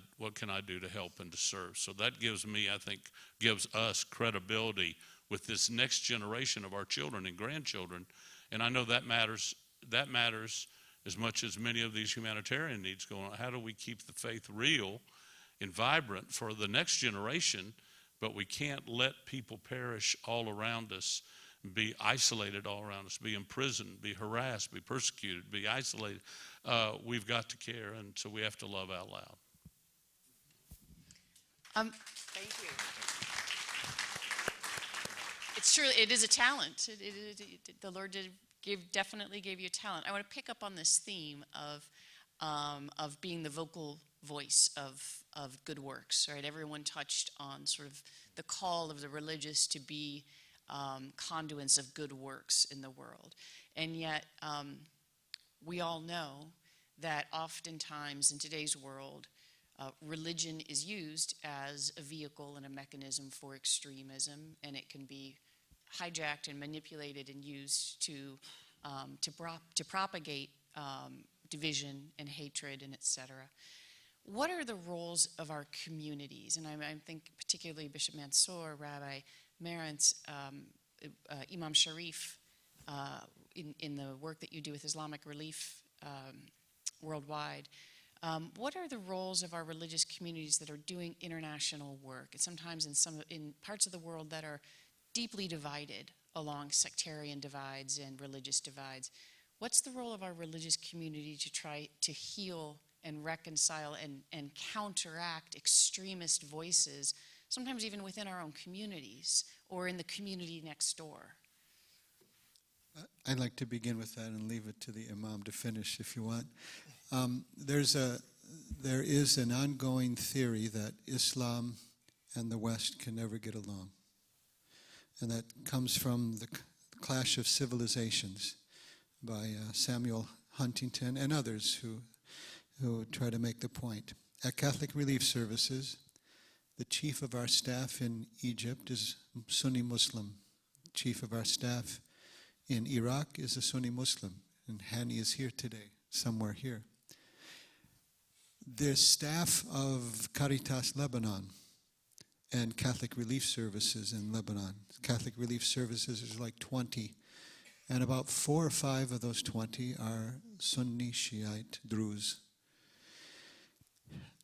I: do to help and to serve? So that gives me, I think, gives us credibility with this next generation of our children and grandchildren. And I know that matters as much as many of these humanitarian needs going on. How do we keep the faith real and vibrant for the next generation? But we can't let people perish all around us, be isolated all around us, be imprisoned, be harassed, be persecuted, be isolated. We've got to care, and so we have to love out loud.
B: Thank you. It's true. It is a talent. The Lord definitely gave you a talent. I want to pick up on this theme of being the vocal voice of good works. Right? Everyone touched on sort of the call of the religious to be conduits of good works in the world, and yet we all know that oftentimes in today's world, religion is used as a vehicle and a mechanism for extremism, and it can be hijacked and manipulated and used to propagate division and hatred and etc. What are the roles of our communities? And I think particularly Bishop Mansour, Rabbi Marans, Imam Shareef, in the work that you do with Islamic Relief worldwide. What are the roles of our religious communities that are doing international work, and sometimes in parts of the world that are deeply divided along sectarian divides and religious divides? What's the role of our religious community to try to heal and reconcile and counteract extremist voices, sometimes even within our own communities or in the community next door?
H: I'd like to begin with that and leave it to the Imam to finish if you want. There is an ongoing theory that Islam and the West can never get along. And that comes from the Clash of Civilizations by Samuel Huntington and others who try to make the point. At Catholic Relief Services, the chief of our staff in Egypt is Sunni Muslim. The chief of our staff in Iraq is a Sunni Muslim, and Hani is here today, somewhere here. The staff of Caritas Lebanon and Catholic Relief Services in Lebanon. Catholic Relief Services is like 20, and about 4 or 5 of those 20 are Sunni Shiite Druze.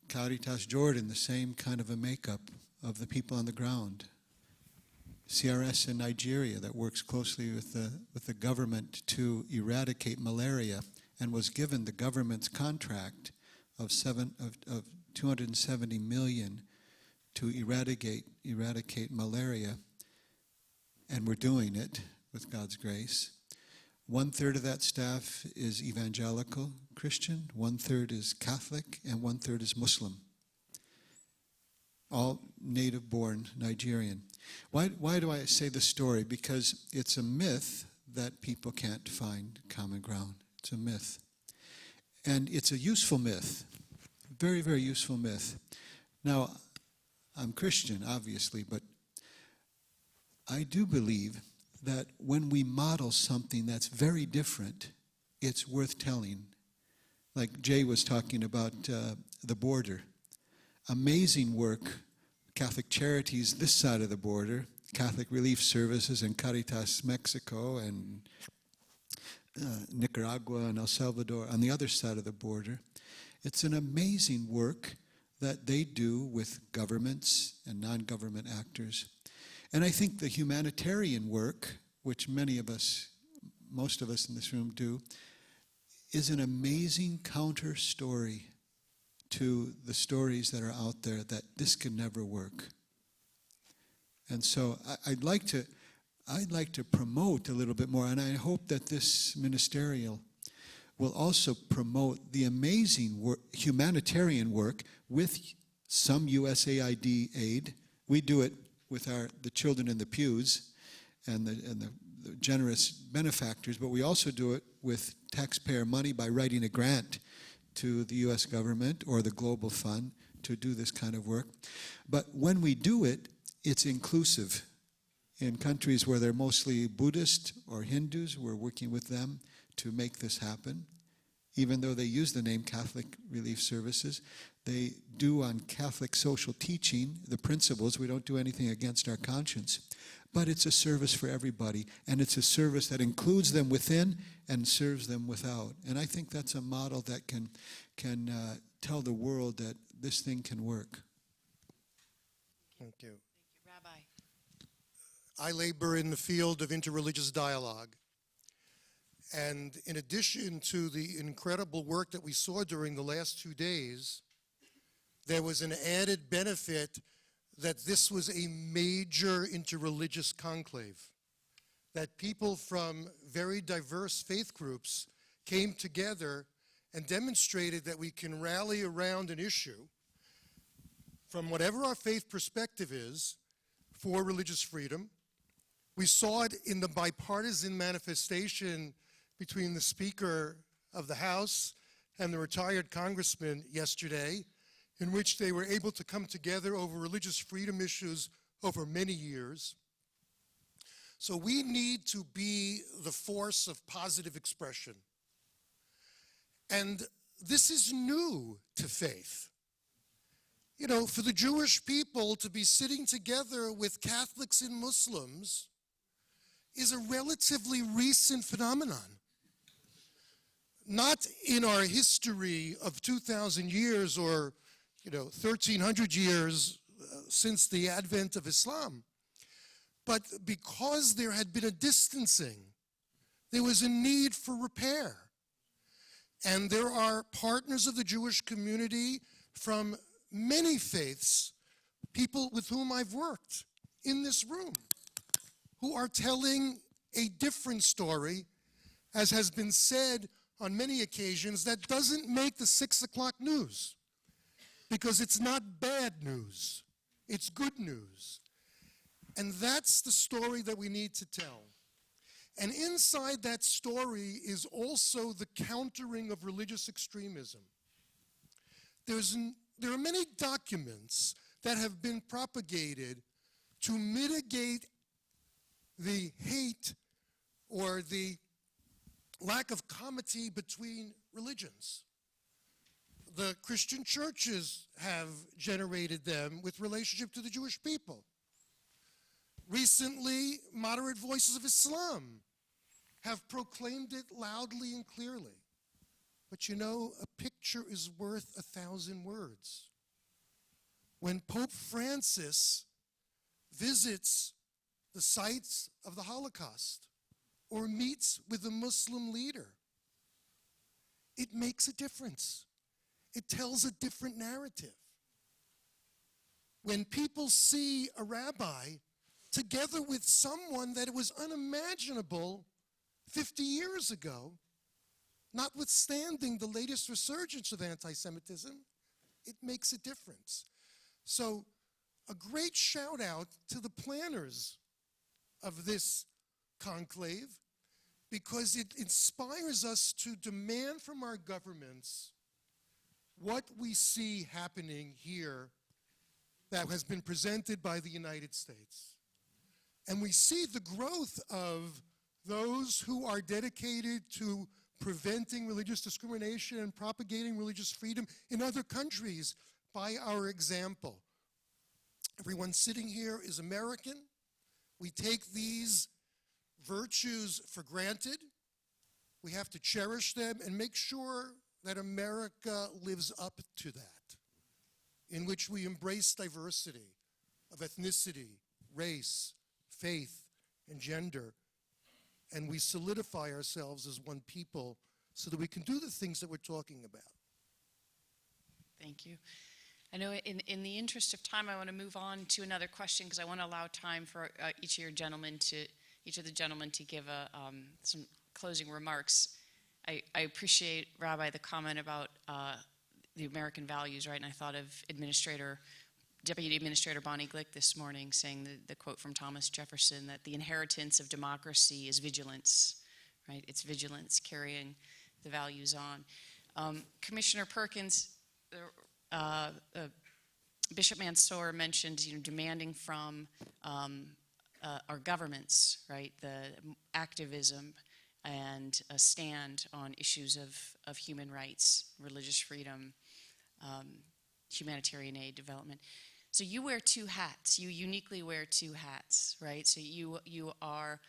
H: Caritas Jordan, the same kind of a makeup of the people on the ground. CRS in Nigeria that works closely with the government to eradicate malaria and was given the government's contract of 270 million to eradicate malaria, and we're doing it with God's grace. 1/3 of that staff is evangelical Christian, 1/3 is Catholic, and 1/3 is Muslim. all native-born Nigerian. Why do I say the story? Because it's a myth that people can't find common ground. It's a myth. And it's a useful myth, very, very useful myth. Now, I'm Christian, obviously, but I do believe that when we model something that's very different, it's worth telling. Like Jay was talking about the border. Amazing work, Catholic Charities this side of the border, Catholic Relief Services and Caritas Mexico and Nicaragua and El Salvador on the other side of the border. It's an amazing work that they do with governments and non-government actors. And I think the humanitarian work, which many of us, most of us in this room do, is an amazing counter story to the stories that are out there that this can never work. And so I'd like to promote a little bit more, and I hope that this ministerial will also promote the amazing work, humanitarian work with some USAID aid. We do it with the children in the pews and the generous benefactors, but we also do it with taxpayer money by writing a grant to the U.S. government or the Global Fund to do this kind of work. But when we do it, it's inclusive. In countries where they're mostly Buddhist or Hindus, we're working with them to make this happen. Even though they use the name Catholic Relief Services, they do on Catholic social teaching the principles. We don't do anything against our conscience. But it's a service for everybody, and it's a service that includes them within and serves them without. And I think that's a model that can tell the world that this thing can work.
E: Thank you.
B: Rabbi.
E: I labor in the field of interreligious dialogue. And in addition to the incredible work that we saw during the last 2 days, there was an added benefit that this was a major interreligious conclave, that people from very diverse faith groups came together and demonstrated that we can rally around an issue from whatever our faith perspective is for religious freedom. We saw it in the bipartisan manifestation between the Speaker of the House and the retired congressman yesterday, in which they were able to come together over religious freedom issues over many years. So we need to be the force of positive expression. And this is new to faith. You know, for the Jewish people to be sitting together with Catholics and Muslims is a relatively recent phenomenon. Not in our history of 2,000 years or 1,300 years since the advent of Islam. But because there had been a distancing, there was a need for repair. And there are partners of the Jewish community from many faiths, people with whom I've worked in this room, who are telling a different story, as has been said on many occasions, that doesn't make the 6 o'clock news. Because it's not bad news, it's good news. And that's the story that we need to tell. And inside that story is also the countering of religious extremism. There are many documents that have been propagated to mitigate the hate or the lack of comity between religions. The Christian churches have generated them with relationship to the Jewish people. Recently, moderate voices of Islam have proclaimed it loudly and clearly. But a picture is worth 1,000 words. When Pope Francis visits the sites of the Holocaust or meets with a Muslim leader, it makes a difference. It tells a different narrative. When people see a rabbi together with someone that it was unimaginable 50 years ago, notwithstanding the latest resurgence of anti-Semitism, it makes a difference. So a great shout out to the planners of this conclave, because it inspires us to demand from our governments what we see happening here that has been presented by the United States. And we see the growth of those who are dedicated to preventing religious discrimination and propagating religious freedom in other countries by our example. Everyone sitting here is American. We take these virtues for granted. We have to cherish them and make sure that America lives up to that, in which we embrace diversity of ethnicity, race, faith, and gender, and we solidify ourselves as one people so that we can do the things that we're talking about.
B: Thank you. I know in the interest of time, I want to move on to another question because I want to allow time for each of the gentlemen to give some closing remarks. I appreciate, Rabbi, the comment about the American values, right? And I thought of Deputy Administrator Bonnie Glick this morning saying the quote from Thomas Jefferson that the inheritance of democracy is vigilance, right? It's vigilance carrying the values on. Commissioner Perkins, Bishop Mansour mentioned, demanding from our governments, right, the activism and a stand on issues of human rights, religious freedom, humanitarian aid, development. So you wear two hats. You uniquely wear two hats, right? So you are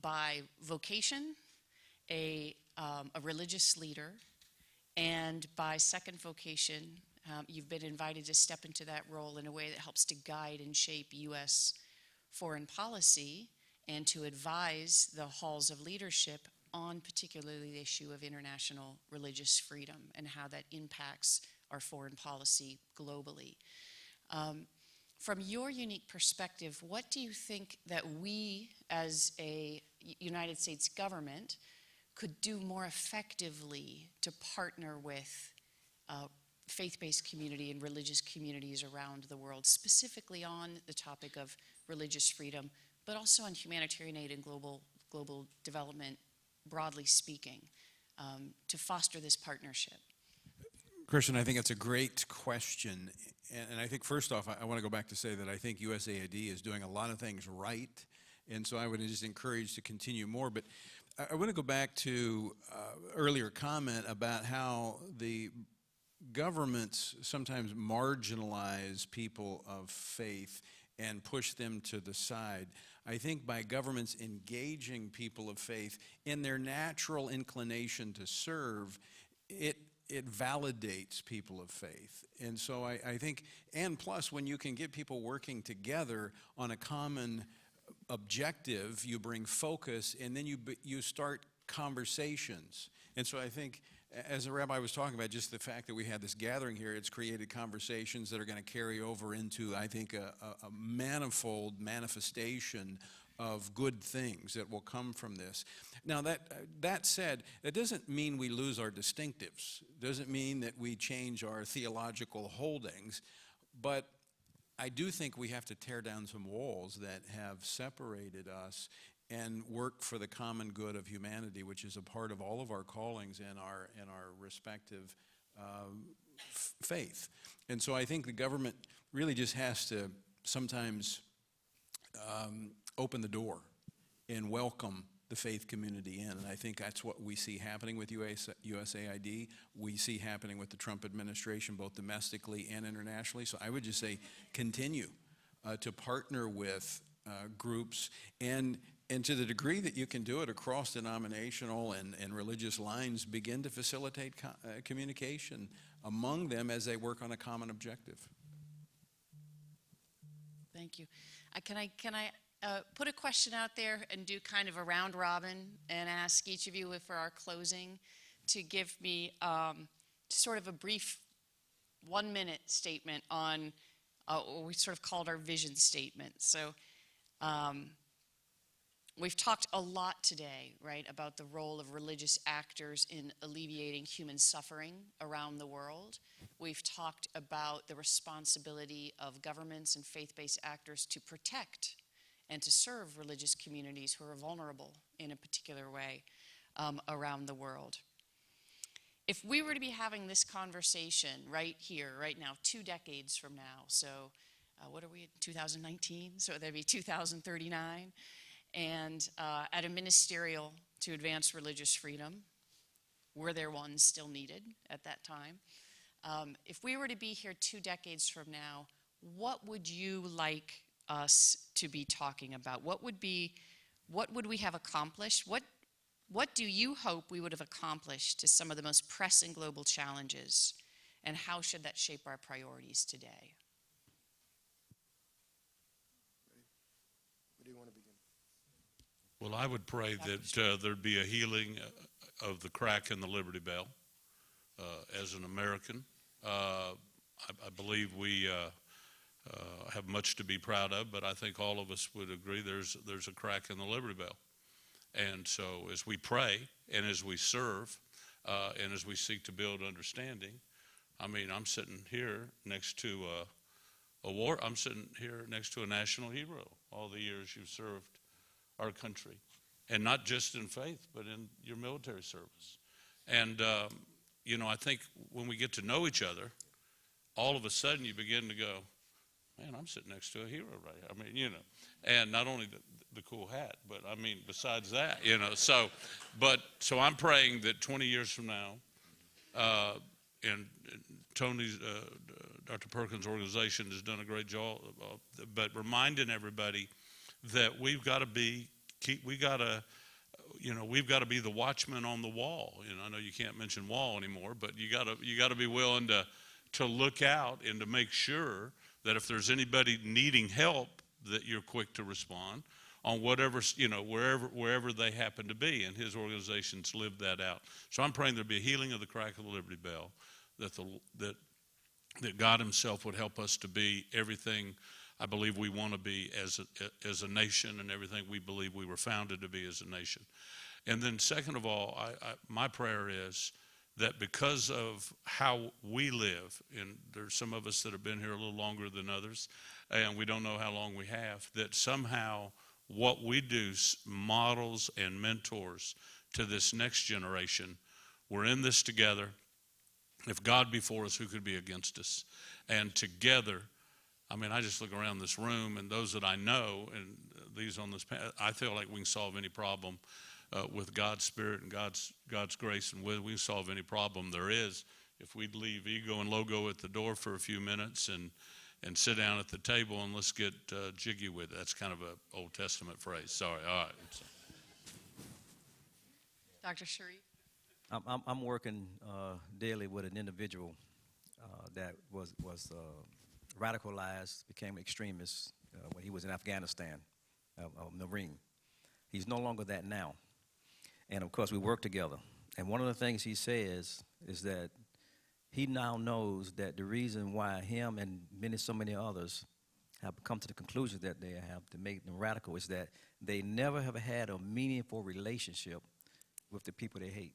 B: by vocation a religious leader, and by second vocation, you've been invited to step into that role in a way that helps to guide and shape U.S. foreign policy and to advise the halls of leadership on particularly the issue of international religious freedom and how that impacts our foreign policy globally. From your unique perspective, what do you think that we as a United States government could do more effectively to partner with faith-based community and religious communities around the world, specifically on the topic of religious freedom, but also on humanitarian aid and global development, broadly speaking, to foster this partnership?
G: Kirsten, I think that's a great question. And I think first off, I want to go back to say that I think USAID is doing a lot of things right. And so I would just encourage to continue more. But I want to go back to earlier comment about how the governments sometimes marginalize people of faith and push them to the side. I think by governments engaging people of faith in their natural inclination to serve, it validates people of faith. And so I think, and plus when you can get people working together on a common objective, you bring focus, and then you start conversations. And so I think, as the rabbi was talking about, just the fact that we had this gathering here, it's created conversations that are going to carry over into, I think, a manifold manifestation of good things that will come from this. Now, that said, that doesn't mean we lose our distinctives. Doesn't mean that we change our theological holdings, but I do think we have to tear down some walls that have separated us and work for the common good of humanity, which is a part of all of our callings and our respective faith. And so I think the government really just has to sometimes open the door and welcome the faith community in. And I think that's what we see happening with USAID. We see happening with the Trump administration, both domestically and internationally. So I would just say continue to partner with groups, and to the degree that you can do it across denominational and religious lines, begin to facilitate communication among them as they work on a common objective.
B: Thank you. Can I put a question out there and do kind of a round robin and ask each of you, for our closing, to give me sort of a brief 1-minute statement on what we sort of called our vision statement. So We've talked a lot today, right, about the role of religious actors in alleviating human suffering around the world. We've talked about the responsibility of governments and faith-based actors to protect and to serve religious communities who are vulnerable in a particular way around the world. If we were to be having this conversation right here, right now, 2 decades from now, so what are we, 2019? So that'd be 2039. And at a ministerial to advance religious freedom, were there one still needed at that time? If we were to be here 2 decades from now, what would you like us to be talking about? What would we have accomplished? What do you hope we would have accomplished to some of the most pressing global challenges? And how should that shape our priorities today?
E: Where do you want to begin?
I: Well, I would pray that there'd be a healing of the crack in the Liberty Bell. As an American, I believe we have much to be proud of, but I think all of us would agree there's a crack in the Liberty Bell. And so as we pray and as we serve and as we seek to build understanding, I mean, I'm sitting here next to I'm sitting here next to a national hero all the years you've served our country, and not just in faith, but in your military service. And, you know, I think when we get to know each other, all of a sudden you begin to go, man, I'm sitting next to a hero right here. I mean, you know, and not only the cool hat, but I mean, besides that, you know, so I'm praying that 20 years from now, and Tony's, Dr. Perkins' organization has done a great job, but reminding everybody that we've got to be the watchman on the wall. You know, I know you can't mention wall anymore, but you got to be willing to look out and to make sure that if there's anybody needing help, that you're quick to respond on whatever, you know, wherever they happen to be. And his organizations live that out. So I'm praying there'll be a healing of the crack of the Liberty Bell, that God himself would help us to be everything I believe we want to be as a nation, and everything we believe we were founded to be as a nation. And then second of all, my prayer is that because of how we live, and there's some of us that have been here a little longer than others, and we don't know how long we have, that somehow what we do models and mentors to this next generation. We're in this together. If God be for us, who could be against us? And together, I mean, I just look around this room, and those that I know, and these on this panel, I feel like we can solve any problem with God's Spirit and God's grace, and we can solve any problem there is if we'd leave ego and logo at the door for a few minutes and sit down at the table and let's get jiggy with it. That's kind of an Old Testament phrase. Sorry. All right.
B: Dr. Shareef?
F: I'm working daily with an individual that was radicalized, became extremist when he was in Afghanistan, a Marine. He's no longer that now. And of course, we work together. And one of the things he says is that he now knows that the reason why him and so many others have come to the conclusion that they have to make them radical is that they never have had a meaningful relationship with the people they hate.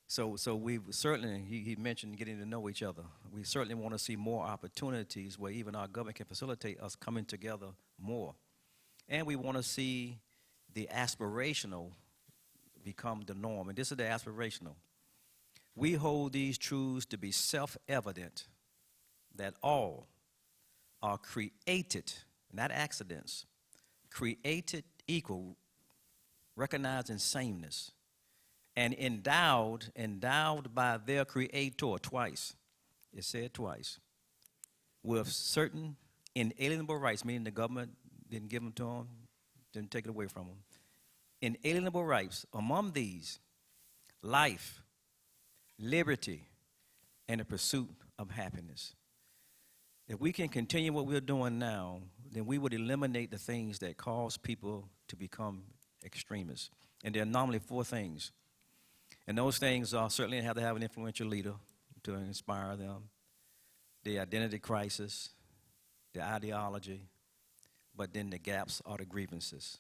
F: So we certainly, he mentioned getting to know each other. We certainly want to see more opportunities where even our government can facilitate us coming together more. And we want to see the aspirational become the norm. And this is the aspirational. We hold these truths to be self-evident that all are created, not accidents, created equal, recognizing sameness, and endowed by their creator twice. It said twice. With certain inalienable rights, meaning the government didn't give them to them, didn't take it away from them. Inalienable rights, among these, life, liberty, and the pursuit of happiness. If we can continue what we're doing now, then we would eliminate the things that cause people to become extremists. And there are normally 4 things. And those things are certainly have to have an influential leader to inspire them, the identity crisis, the ideology, but then the gaps are the grievances.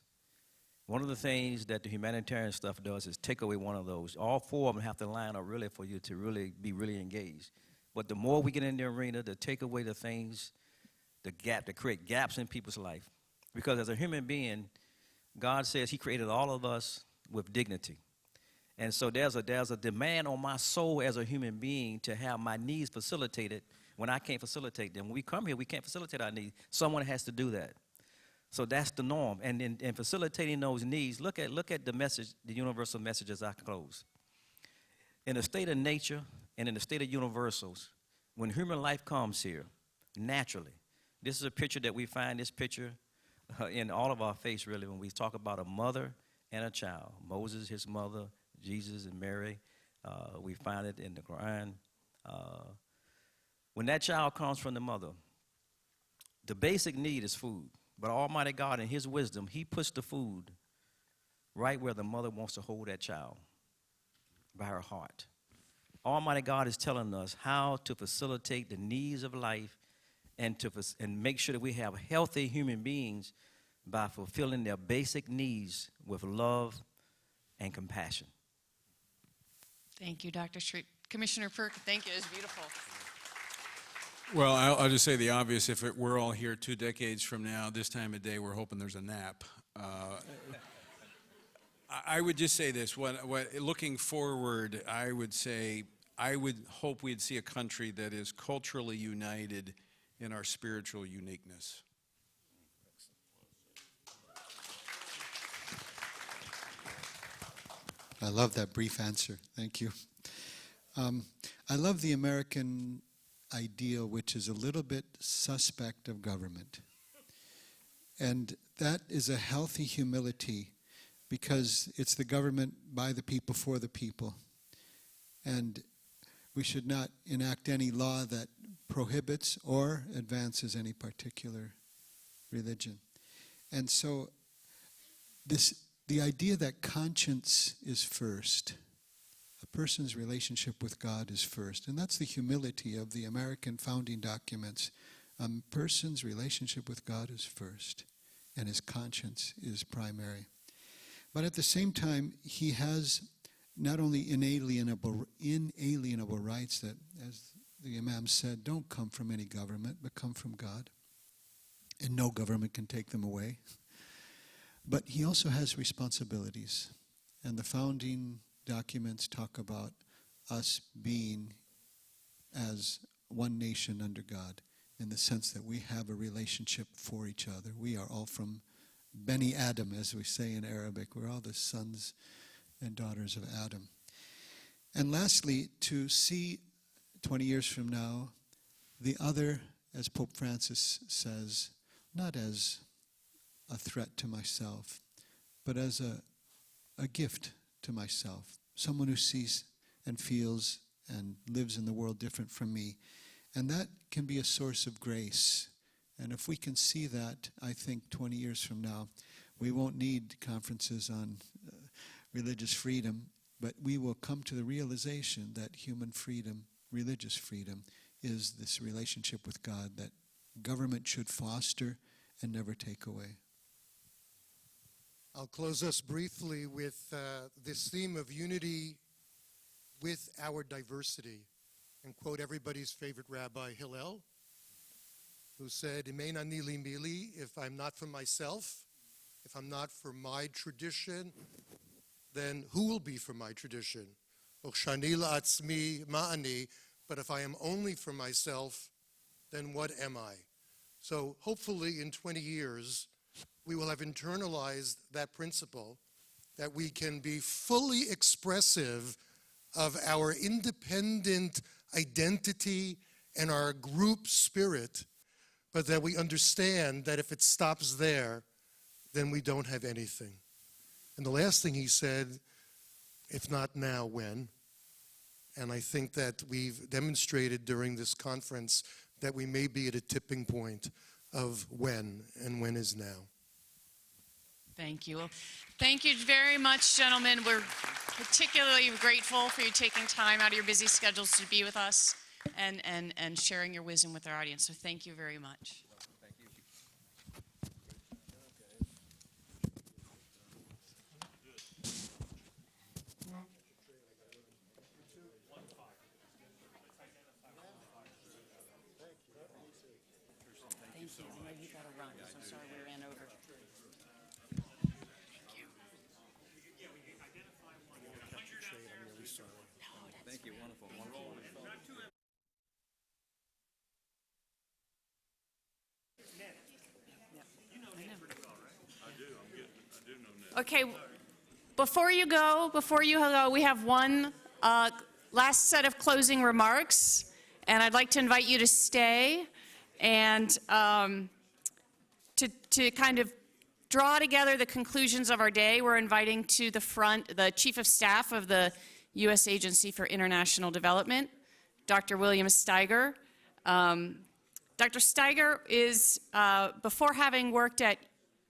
F: One of the things that the humanitarian stuff does is take away one of those. All four of them have to line up really for you to really be really engaged. But the more we get in the arena to take away the things, the gap, to create gaps in people's life. Because as a human being, God says he created all of us with dignity. And so there's a demand on my soul as a human being to have my needs facilitated when I can't facilitate them. When we come here, we can't facilitate our needs. Someone has to do that. So that's the norm. And in facilitating those needs, look at the message, the universal message as I close. In the state of nature and in the state of universals, when human life comes here, naturally, this is a picture that we find this picture in all of our faith, really, when we talk about a mother and a child. Moses, his mother, Jesus and Mary. We find it in the Quran. When that child comes from the mother, the basic need is food. But Almighty God, in his wisdom, he puts the food right where the mother wants to hold that child, by her heart. Almighty God is telling us how to facilitate the needs of life and make sure that we have healthy human beings by fulfilling their basic needs with love and compassion.
B: Thank you, Dr. Shareef. Commissioner Perk, thank you. It was beautiful.
G: Well, I'll just say the obvious. If we're all here 2 decades from now, this time of day, we're hoping there's a nap. I would just say this. Looking forward, I would say I would hope we'd see a country that is culturally united in our spiritual uniqueness.
H: I love that brief answer. Thank you. I love the American ideal, which is a little bit suspect of government. And that is a healthy humility because it's the government by the people for the people. And we should not enact any law that prohibits or advances any particular religion. And so the idea that conscience is first, a person's relationship with God is first, and that's the humility of the American founding documents. A person's relationship with God is first, and his conscience is primary. But at the same time, he has not only inalienable rights that, as the Imam said, don't come from any government, but come from God. And no government can take them away. But he also has responsibilities. And the founding documents talk about us being as one nation under God, in the sense that we have a relationship for each other. We are all from Beni Adam, as we say in Arabic. We're all the sons and daughters of Adam. And lastly, to see 20 years from now, the other, as Pope Francis says, not as a threat to myself, but as a gift to myself, someone who sees and feels and lives in the world different from me. And that can be a source of grace. And if we can see that, I think 20 years from now, we won't need conferences on religious freedom, but we will come to the realization that human freedom, religious freedom, is this relationship with God that government should foster and never take away.
E: I'll close us briefly with this theme of unity with our diversity, and quote everybody's favorite Rabbi Hillel, who said, "Imein ani li mili," if I'm not for myself, if I'm not for my tradition, then who will be for my tradition? Ochshani la'atzmi ma'ani, but if I am only for myself, then what am I? So hopefully in 20 years, we will have internalized that principle, that we can be fully expressive of our independent identity and our group spirit, but that we understand that if it stops there, then we don't have anything. And the last thing he said, if not now, when? And I think that we've demonstrated during this conference that we may be at a tipping point of when, and when is now.
B: Thank you. Well, thank you very much, gentlemen. We're particularly grateful for you taking time out of your busy schedules to be with us and sharing your wisdom with our audience. So thank you very much. Thank you. I know you got to run, so sorry we ran over.
F: Thank you, wonderful, wonderful.
B: Okay, before you go, we have one last set of closing remarks, and I'd like to invite you to stay and to kind of draw together the conclusions of our day. We're inviting to the front the Chief of Staff of the U.S. Agency for International Development, Dr. William Steiger. Dr. Steiger is, before having worked at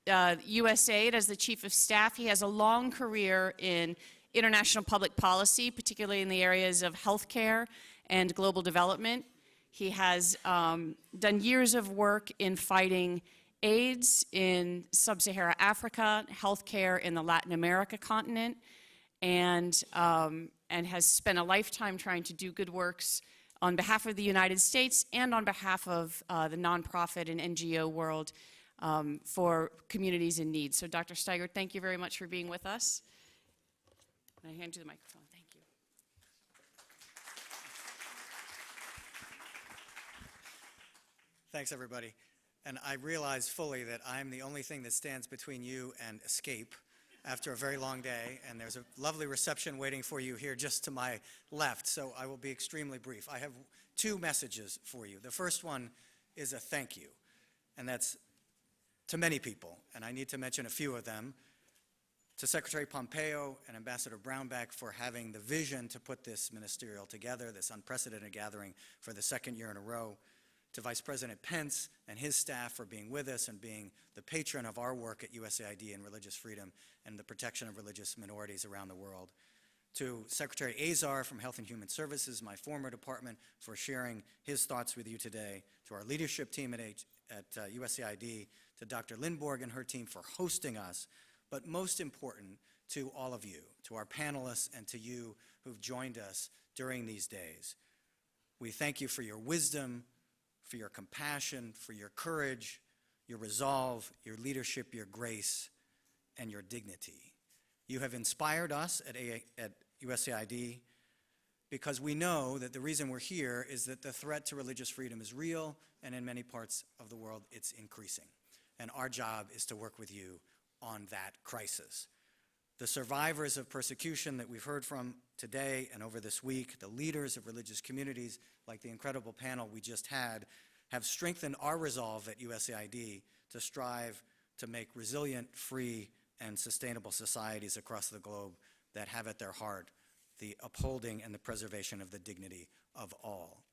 B: USAID as the Chief of Staff, he has a long career in international public policy, particularly in the areas of healthcare and global development. He has done years of work in fighting AIDS in sub-Saharan Africa, healthcare in the Latin America continent, and has spent a lifetime trying to do good works on behalf of the United States and on behalf of the nonprofit and NGO world for communities in need. So Dr. Steiger, thank you very much for being with us. I hand you the microphone. Thank you.
J: Thanks, everybody. And I realize fully that I'm the only thing that stands between you and escape after a very long day, and there's a lovely reception waiting for you here just to my left, so I will be extremely brief. I have two messages for you. The first one is a thank you, and that's to many people, and I need to mention a few of them. To Secretary Pompeo and Ambassador Brownback for having the vision to put this ministerial together, this unprecedented gathering for the second year in a row. To Vice President Pence and his staff for being with us and being the patron of our work at USAID in religious freedom and the protection of religious minorities around the world. To Secretary Azar from Health and Human Services, my former department, for sharing his thoughts with you today. To our leadership team at USAID, to Dr. Lindborg and her team for hosting us, but most important, to all of you, to our panelists and to you who've joined us during these days. We thank you for your wisdom, for your compassion, for your courage, your resolve, your leadership, your grace, and your dignity. You have inspired us at USAID because we know that the reason we're here is that the threat to religious freedom is real, and in many parts of the world it's increasing. And our job is to work with you on that crisis. The survivors of persecution that we've heard from today and over this week, the leaders of religious communities, like the incredible panel we just had, have strengthened our resolve at USAID to strive to make resilient, free, and sustainable societies across the globe that have at their heart the upholding and the preservation of the dignity of all.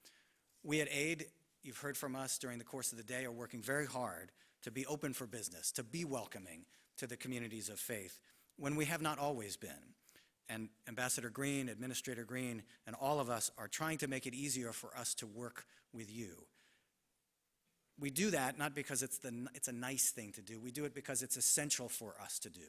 J: We at AID, you've heard from us during the course of the day, are working very hard to be open for business, to be welcoming to the communities of faith when we have not always been. And Ambassador Green, Administrator Green, and all of us are trying to make it easier for us to work with you. We do that not because it's a nice thing to do. We do it because it's essential for us to do.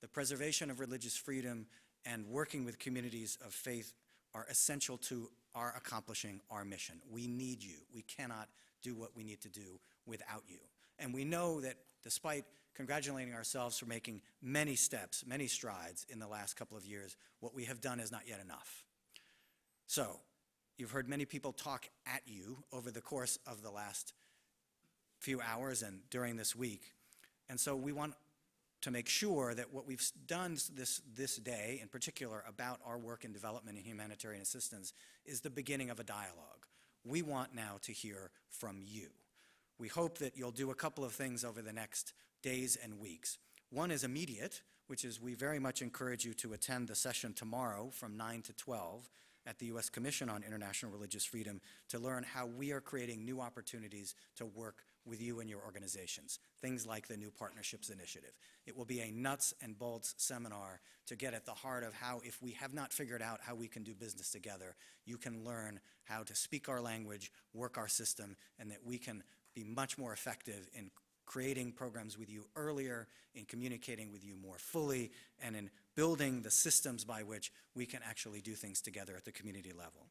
J: The preservation of religious freedom and working with communities of faith are essential to our accomplishing our mission. We need you. We cannot do what we need to do without you. And we know that despite congratulating ourselves for making many steps, many strides in the last couple of years, what we have done is not yet enough. So, you've heard many people talk at you over the course of the last few hours and during this week. And so we want to make sure that what we've done this day, in particular about our work in development and humanitarian assistance, is the beginning of a dialogue. We want now to hear from you. We hope that you'll do a couple of things over the next days and weeks. One is immediate, which is we very much encourage you to attend the session tomorrow from 9 to 12 at the U.S. Commission on International Religious Freedom to learn how we are creating new opportunities to work with you and your organizations, things like the New Partnerships Initiative. It will be a nuts and bolts seminar to get at the heart of how, if we have not figured out how we can do business together, you can learn how to speak our language, work our system, and that we can be much more effective in creating programs with you earlier, in communicating with you more fully, and in building the systems by which we can actually do things together at the community level.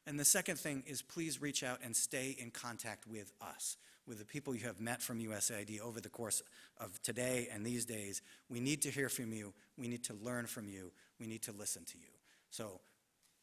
J: And the second thing is please reach out and stay in contact with us, with the people you have met from USAID over the course of today and these days. We need to hear from you. We need to learn from you. We need to listen to you. So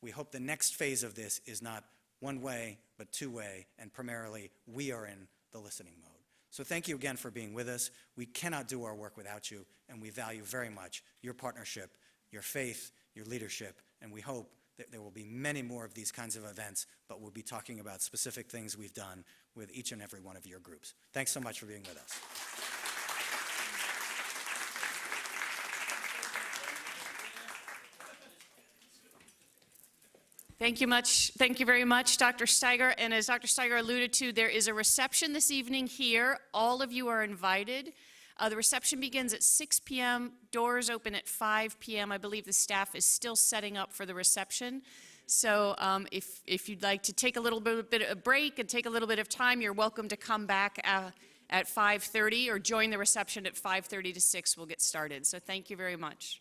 J: we hope the next phase of this is not one way, but two way, and primarily we are in the listening mode. So thank you again for being with us. We cannot do our work without you, and we value very much your partnership, your faith, your leadership, and we hope that there will be many more of these kinds of events, but we'll be talking about specific things we've done with each and every one of your groups. Thanks so much for being with us.
B: Thank you very much, Dr. Steiger. And as Dr. Steiger alluded to, there is a reception this evening here. All of you are invited. The reception begins at 6 p.m. Doors open at 5 p.m. I believe the staff is still setting up for the reception. So if you'd like to take a little bit of a break and take a little bit of time, you're welcome to come back at 5:30 or join the reception at 5:30 to 6. We'll get started. So thank you very much.